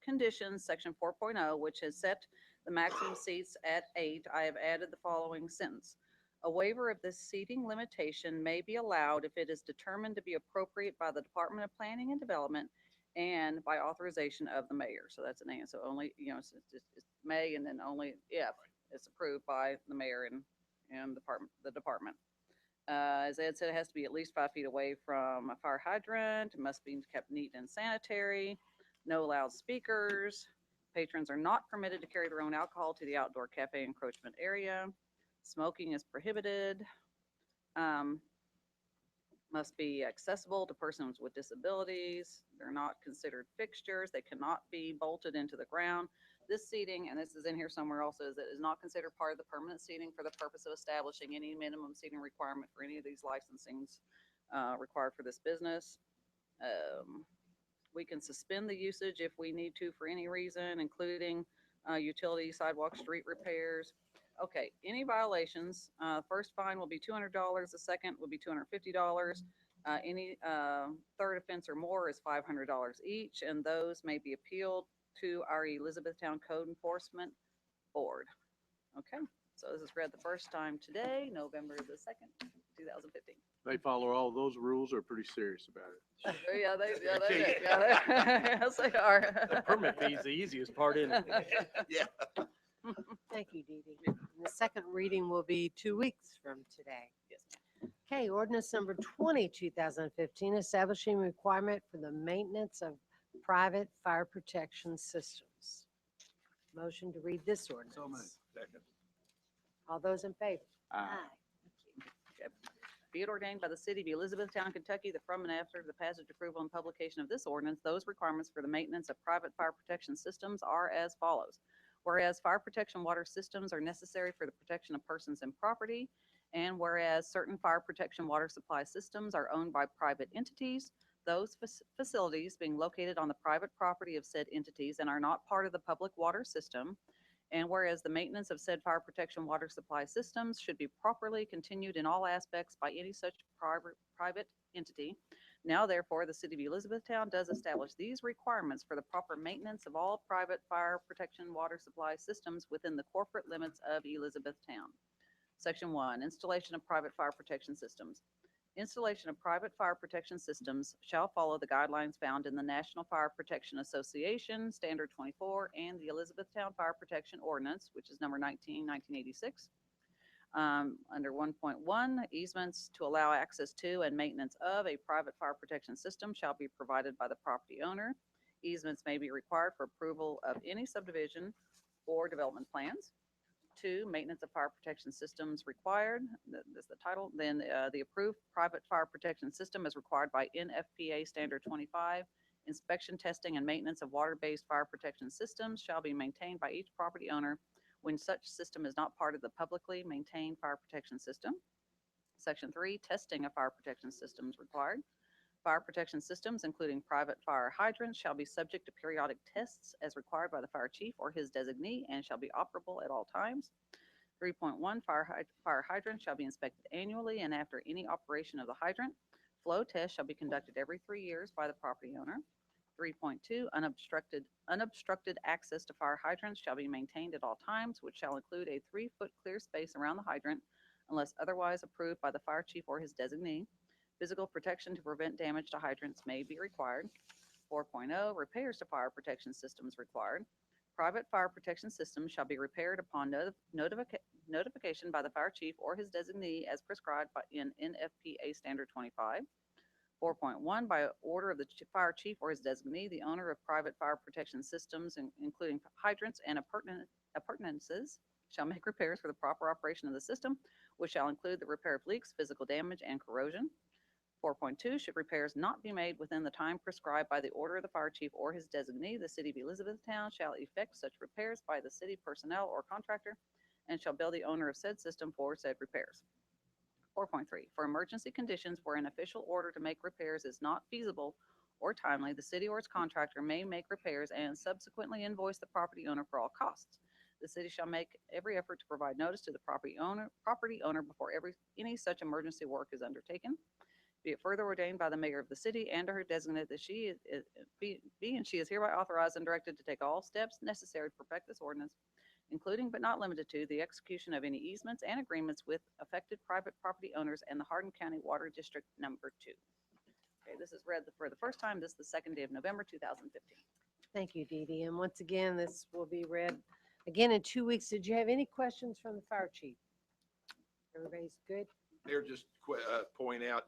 conditions, section 4.0, which has set the maximum seats at 8, I have added the following sentence. A waiver of this seating limitation may be allowed if it is determined to be appropriate by the Department of Planning and Development and by authorization of the mayor. So that's an answer. So only, it's may and then only if it's approved by the mayor and the department. As Ed said, it has to be at least 5 feet away from a fire hydrant. It must be kept neat and sanitary. No loudspeakers. Patrons are not permitted to carry their own alcohol to the outdoor cafe encroachment area. Smoking is prohibited. Must be accessible to persons with disabilities. They're not considered fixtures. They cannot be bolted into the ground. This seating, and this is in here somewhere also, is not considered part of the permanent seating for the purpose of establishing any minimum seating requirement for any of these licensings required for this business. We can suspend the usage if we need to for any reason, including utility, sidewalk, street repairs. Okay, any violations, first fine will be $200, the second will be $250. Any third offense or more is $500 each, and those may be appealed to our Elizabethtown Code Enforcement Board. Okay, so this is read the first time today, November the 2nd, 2015. They follow all those rules, are pretty serious about it. Yeah, yes, they are. The permit fee is the easiest part, isn't it? Yeah. Thank you, Dee Dee. And the second reading will be 2 weeks from today. Yes, Okay, ordinance number 20, 2015, establishing requirement for the maintenance of private fire protection systems. Motion to read this ordinance. So moved. Second. All those in favor? Aye. Be it ordained by the city of Elizabethtown, Kentucky, that from and after the passage, approval, and publication of this ordinance, those requirements for the maintenance of private fire protection systems are as follows. Whereas fire protection water systems are necessary for the protection of persons and property, and whereas certain fire protection water supply systems are owned by private entities, those facilities being located on the private property of said entities and are not part of the public water system, and whereas the maintenance of said fire protection water supply systems should be properly continued in all aspects by any such private entity, now therefore the city of Elizabethtown does establish these requirements for the proper maintenance of all private fire protection water supply systems within the corporate limits of Elizabethtown. Section 1, installation of private fire protection systems. Installation of private fire protection systems shall follow the guidelines found in the National Fire Protection Association Standard 24 and the Elizabethtown Fire Protection Ordinance, which is number 19/1986. Under 1.1, easements to allow access to and maintenance of a private fire protection system shall be provided by the property owner. Easements may be required for approval of any subdivision or development plans. 2, maintenance of fire protection systems required. That's the title. Then the approved private fire protection system is required by NFPA Standard 25. Inspection, testing, and maintenance of water-based fire protection systems shall be maintained by each property owner when such system is not part of the publicly maintained fire protection system. Section 3, testing of fire protection systems required. Fire protection systems, including private fire hydrants, shall be subject to periodic tests as required by the fire chief or his designee and shall be operable at all times. 3.1, fire hydrants shall be inspected annually and after any operation of the hydrant. Flow tests shall be conducted every 3 years by the property owner. 3.2, unobstructed access to fire hydrants shall be maintained at all times, which shall include a 3-foot clear space around the hydrant unless otherwise approved by the fire chief or his designee. Physical protection to prevent damage to hydrants may be required. 4.0, repairs to fire protection systems required. Private fire protection systems shall be repaired upon notification by the fire chief or his designee as prescribed in NFPA Standard 25. 4.1, by order of the fire chief or his designee, the owner of private fire protection systems, including hydrants and appurtenances, shall make repairs for the proper operation of the system, which shall include the repair of leaks, physical damage, and corrosion. 4.2, should repairs not be made within the time prescribed by the order of the fire chief or his designee, the city of Elizabethtown shall effect such repairs by the city personnel or contractor and shall bill the owner of said system for said repairs. 4.3, for emergency conditions where an official order to make repairs is not feasible or timely, the city or its contractor may make repairs and subsequently invoice the property owner for all costs. The city shall make every effort to provide notice to the property owner before any such emergency work is undertaken. Be it further ordained by the mayor of the city and or her designate that she is hereby authorized and directed to take all steps necessary to perfect this ordinance, including but not limited to the execution of any easements and agreements with affected private property owners and the Hardin County Water District Number 2. Okay, this is read for the first time. This is the second day of November, 2015. Thank you, Dee Dee. And once again, this will be read again in 2 weeks. Did you have any questions from the fire chief? Everybody's good? Mayor, just point out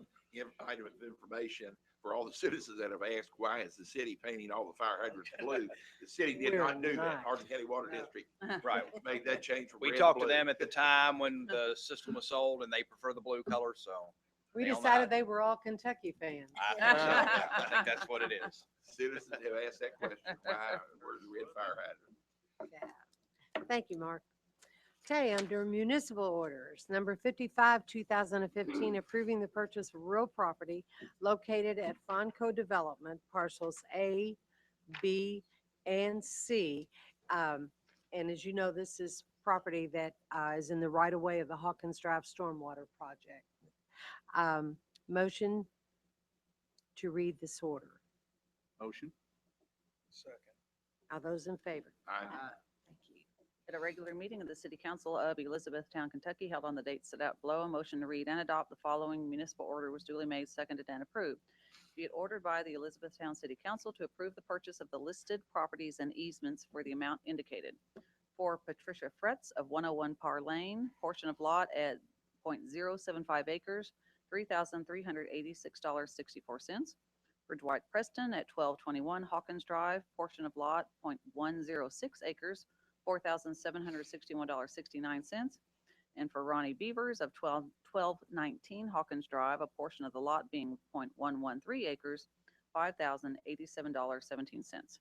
item of information for all the citizens that have asked, why is the city painting all the fire hydrants blue? The city did We're not do not. that. Hardin County Water District Right. made that change from We red talked to to blue. them at the time when the system was sold and they prefer the blue color, so. We They own the decided hydrant. they were all Kentucky fans. I think that's what it is. Citizens have asked that question, why, where's the red fire hydrant? Yeah. Thank you, Mark. Okay, under municipal orders, number 55, 2015, approving the purchase of real property located at Fonco Development, parcels A, B, and C. And as you know, this is property that is in the right-of-way of the Hawkins Drive Stormwater Project. Motion to read this order. Motion. Second. All those in favor? Aye. Thank you. At a regular meeting of the City Council of Elizabethtown, Kentucky, held on the date set out below, a motion to read and adopt the following municipal order was duly made, seconded, and approved. Be it ordered by the Elizabethtown City Council to approve the purchase of the listed properties and easements for the amount indicated. For Patricia Fretz of 101 Parr Lane, portion of lot at .075 acres, $3,386.64. For Dwight Preston at 1221 Hawkins Drive, portion of lot .106 acres, $4,761.69. And for Ronnie Beavers of 1219 Hawkins Drive, a portion of the lot being .113 acres, $5,087.17.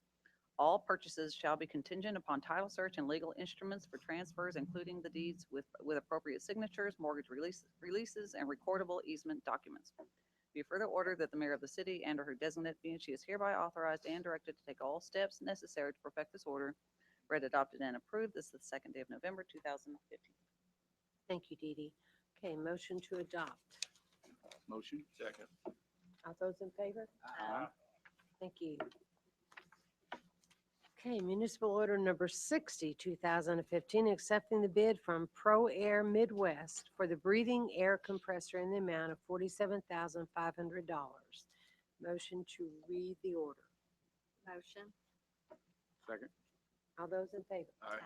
All purchases shall be contingent upon title search and legal instruments for transfers, including the deeds with appropriate signatures, mortgage releases, and recordable easement documents. Be further ordered that the mayor of the city and or her designate be and she is hereby authorized and directed to take all steps necessary to perfect this order. Read, adopted, and approved. This is the second day of November, 2015. Thank you, Dee Dee. Okay, motion to adopt. Motion. Second. All those in favor? Thank you. Okay, municipal order number 60, 2015, accepting the bid from Pro Air Midwest for the breathing air compressor in the amount of $47,500. Motion to read the order. Motion. Second. All those in favor? Aye.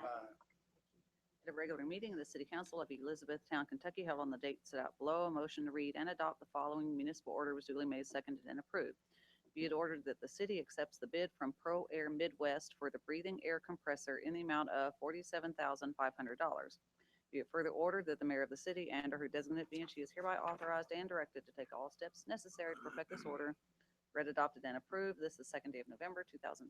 At a regular meeting of the City Council of Elizabethtown, Kentucky, held on the date set out below, a motion to read and adopt the following municipal order was duly made, seconded, and approved. Be it ordered that the city accepts the bid from Pro Air Midwest for the breathing air compressor in the amount of $47,500. Be it further ordered that the mayor of the city and or her designate be and she is hereby authorized and directed to take all steps necessary to perfect this order. Read, adopted, and approved. This is the second day of November, 2015.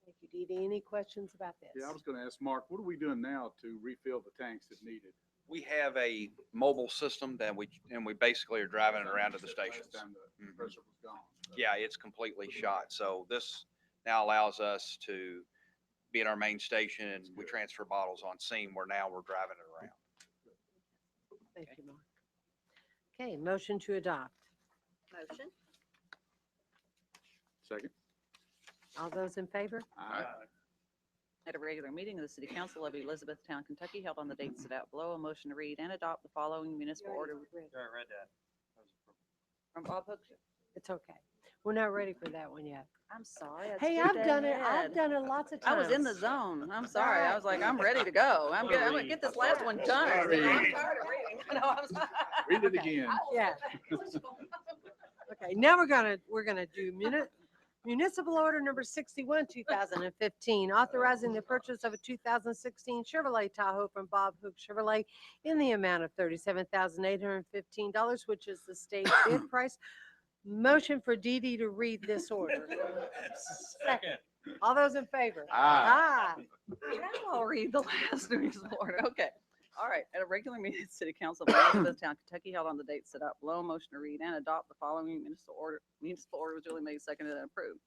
Thank you, Dee Dee. Any questions about this? Yeah, I was gonna ask Mark, what are we doing now to refill the tanks if needed? We have a mobile system that we basically are driving it around to the Last stations. time the Mhm. compressor was gone. so. Yeah, it's completely shot. So this now allows us to be at our main station and we transfer bottles on scene where now we're driving it around. Thank you, Mark. Okay, motion to adopt. Motion. Second. All those in favor? Aye. At a regular meeting of the City Council of Elizabethtown, Kentucky, held on the date set out below, a motion to read and adopt the following municipal order I read that. from Bob Hook. It's okay. We're not ready for that one yet. I'm sorry. I Hey, skipped I've done it. I've ahead. done it lots of I times. was in the zone. I'm sorry. I was like, I'm ready to go. I'm gonna get this last one done. Sorry. I'm tired of reading. No, I'm sorry. Read it Okay. again. Yeah. Okay, now we're gonna do municipal order number 61, 2015, authorizing the purchase of a 2016 Chevrolet Tahoe from Bob Hook Chevrolet in the amount of $37,815, which is the state bid price. Motion for Dee Dee to read this order. Second. All those in favor? Aye. Now I'll read the last municipal order. Okay. All right. At a regular meeting of the City Council of Elizabethtown, Kentucky, held on the date set out below, motion to read and adopt the following municipal order was duly made, seconded, and approved.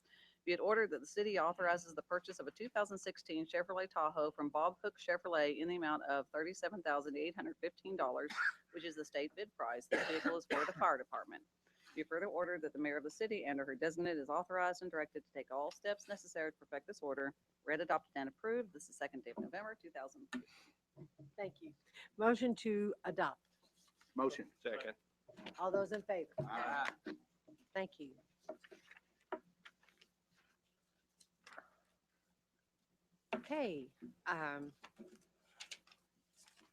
Be it ordered that the city authorizes the purchase of a 2016 Chevrolet Tahoe from Bob Hook Chevrolet in the amount of $37,815, which is the state bid price. This vehicle is for the fire department. Be further ordered that the mayor of the city and or her designate is authorized and directed to take all steps necessary to perfect this order. Read, adopted, and approved. This is the second day of November, 2015. Thank you. Motion to adopt. Motion. Second. All those in favor? Aye. Thank you. Okay.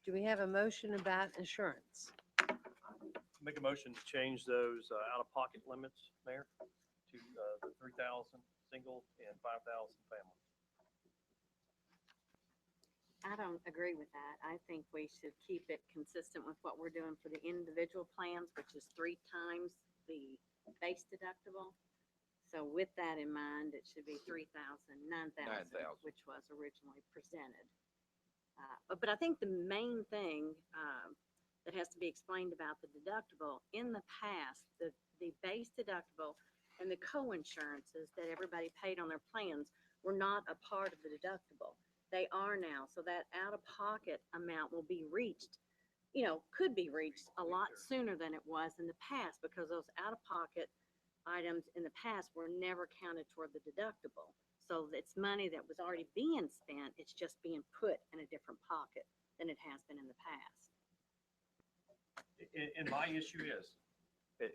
Do we have a motion about insurance? Make a motion to change those out-of-pocket limits, Mayor, to the 3,000 single and 5,000 family. I don't agree with that. I think we should keep it consistent with what we're doing for the individual plans, which is 3 times the base deductible. So with that in mind, it should be 3,000, 9,000, 9,000. which was originally presented. But I think the main thing that has to be explained about the deductible, in the past, the base deductible and the co-insurances that everybody paid on their plans were not a part of the deductible. They are now, so that out-of-pocket amount will be reached, could be reached a lot sooner than it was in the past, because those out-of-pocket items in the past were never counted toward the deductible. So it's money that was already being spent, it's just being put in a different pocket than it has been in the past. And my issue is,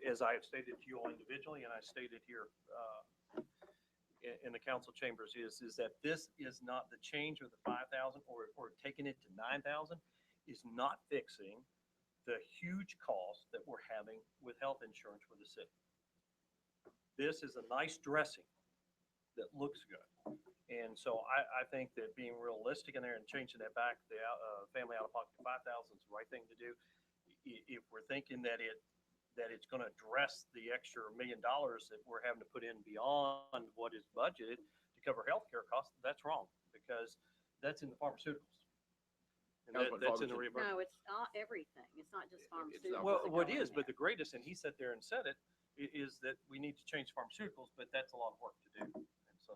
as I have stated to you all individually, and I stated here in the council chambers, is that this is not the change of the 5,000 or taking it to 9,000 is not fixing the huge cost that we're having with health insurance for the city. This is a nice dressing that looks good. And so I think that being realistic in there and changing that back, the family out-of-pocket 5,000 is the right thing to do. If we're thinking that it's going to address the extra $1 million that we're having to put in beyond what is budgeted to cover healthcare costs, that's wrong, because that's in the pharmaceuticals. And that's in the reimbursement. No, it's not everything. It's not just pharmaceuticals. Well, that what go in is, but there. the greatest, and he sat there and said it, is that we need to change pharmaceuticals, but that's a lot of work to do. And so.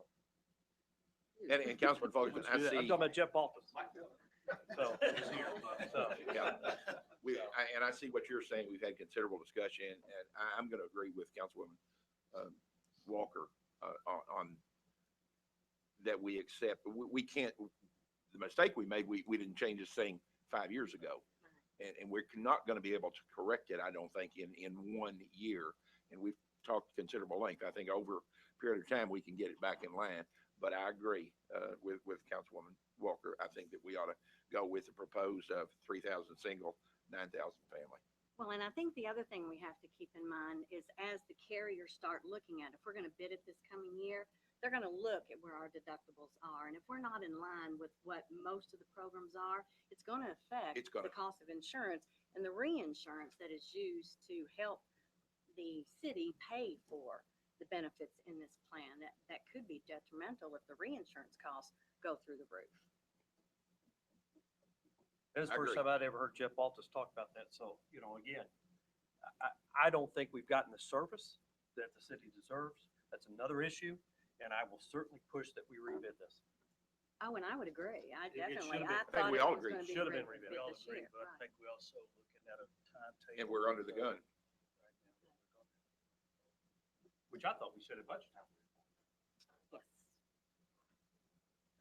And Councilman Fullerton, I I'm see. talking about Jeff Baltus. So, he's here. So. Yeah. And I see what you're saying. We've had considerable discussion, and I'm going to agree with Councilwoman Walker on that we accept. We can't, the mistake we made, we didn't change this thing 5 years ago. And we're not going to be able to correct it, I don't think, in 1 year. And we've talked considerable length. I think over a period of time, we can get it back in line. But I agree with Councilwoman Walker. I think that we ought to go with the proposed 3,000 single, 9,000 family. Well, and I think the other thing we have to keep in mind is as the carriers start looking at, if we're going to bid it this coming year, they're going to look at where our deductibles are. And if we're not in line with what most of the programs are, it's going to affect the cost of insurance and the reinsurance that is used to help the city pay for the benefits in this plan. That could be detrimental if the reinsurance costs go through the roof. That's the first time I'd ever heard Jeff Baltus talk about that. So, again, I don't think we've gotten the service that the city deserves. That's another issue. And I will certainly push that we rebid this. Oh, and I would agree. I It definitely, should've I been- thought we it all was agree. going to be Should've been rebid rebid. We all this agree, year. but I Right. think we also looking at a timetable. And we're under the gun. Which I thought we said at budget time. Yes.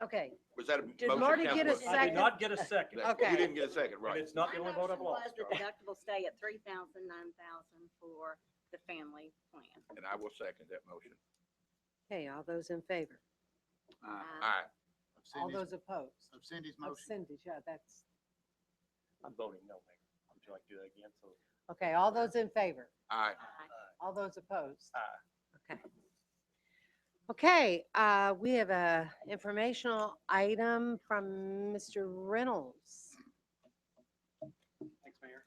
Okay, Was that a motion? Did Marty get a Councilwoman? I did second? not get a second. Okay. You didn't get a second, And right? it's not the My only vote I've motion lost. was the Charles. deductible stay at 3,000, 9,000 for the family plan. And I will second that motion. okay, all those in favor? Uh, Aye. All those opposed? Of Cindy's Of motion. Cindy's, yeah, that's, I'm voting no, Mayor. Would you like to do that again? So, okay, all those in favor? Aye. All those opposed? Aye. Okay. Okay, we have a informational item from Mr. Reynolds. Thanks, Mayor.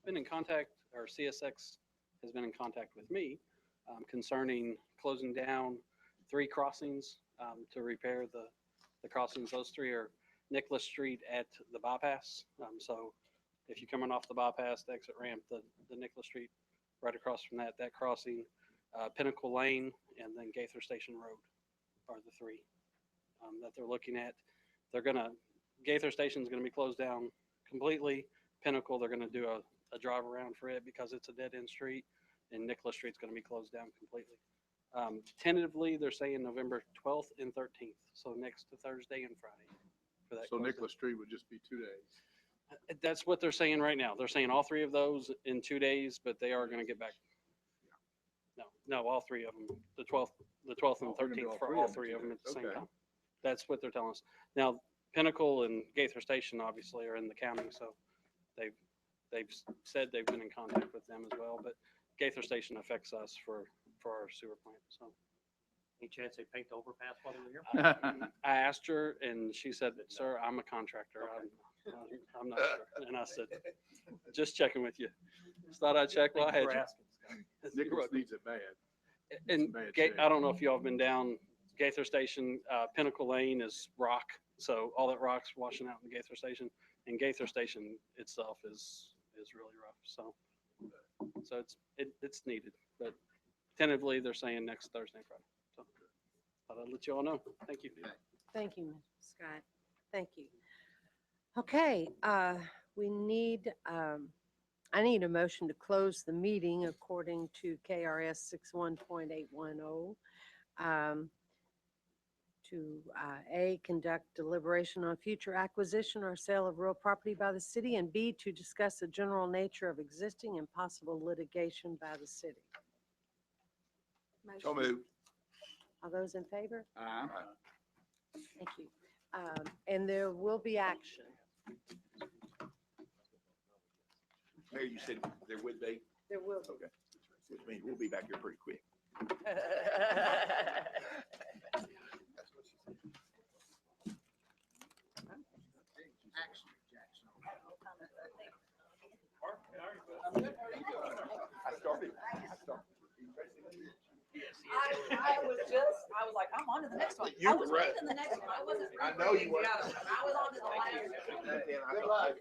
Been in contact, or CSX has been in contact with me concerning closing down 3 crossings to repair the crossings. Those 3 are Nicholas Street at the bypass. So if you're coming off the bypass, the exit ramp, the Nicholas Street, right across from that crossing, Pinnacle Lane, and then Gaither Station Road are the 3 that they're looking at. Gaither Station is going to be closed down completely. Pinnacle, they're going to do a drive around for it because it's a dead end street, and Nicholas Street's going to be closed down completely. Tentatively, they're saying November 12th and 13th, so next to Thursday and Friday for that. So closing. Nicholas Street would just be 2 days. That's what they're saying right now. They're saying all 3 of those in 2 days, but they are going to get back. No, all 3 of them, the 12th and Oh, we're gonna do 13th all for 3 all of them 3 of them today. at the same Okay. time. That's what they're telling us. Now, Pinnacle and Gaither Station obviously are in the county, so they've said they've been in contact with them as well, but Gaither Station affects us for our sewer plant, so. Any chance they paint the overpass while they were here? I asked her and she said, sir, I'm a contractor. I'm not sure. And I said, just checking with you. Just thought I'd check while I Thank had you for you. asking, Scott. Nicholas needs it bad. And bad Ga- shape. I don't know if y'all have been down Gaither Station, Pinnacle Lane is rock. So all that rock's washing out in Gaither Station, and Gaither Station itself is really rough. So it's needed, but tentatively they're saying next Thursday and Friday. So thought I'd let you all know. Thank you. Thank you, Mr. Scott. Thank you. Okay, we need, I need a motion to close the meeting according to KRS 61.810. to, A, conduct deliberation on future acquisition or sale of real property by the city, and B, to discuss the general nature of existing and possible litigation by the city. So Motion. moved. All those in favor? Aye. Thank you. And there will be action. Mayor, you said there would be? There will be. Okay. Which means we'll be back here pretty quick. Action, Jackson. I started. I was like, I'm on to the next one. You I was were right. reading the next one. I wasn't. I know you were. I was on to the last. Good luck.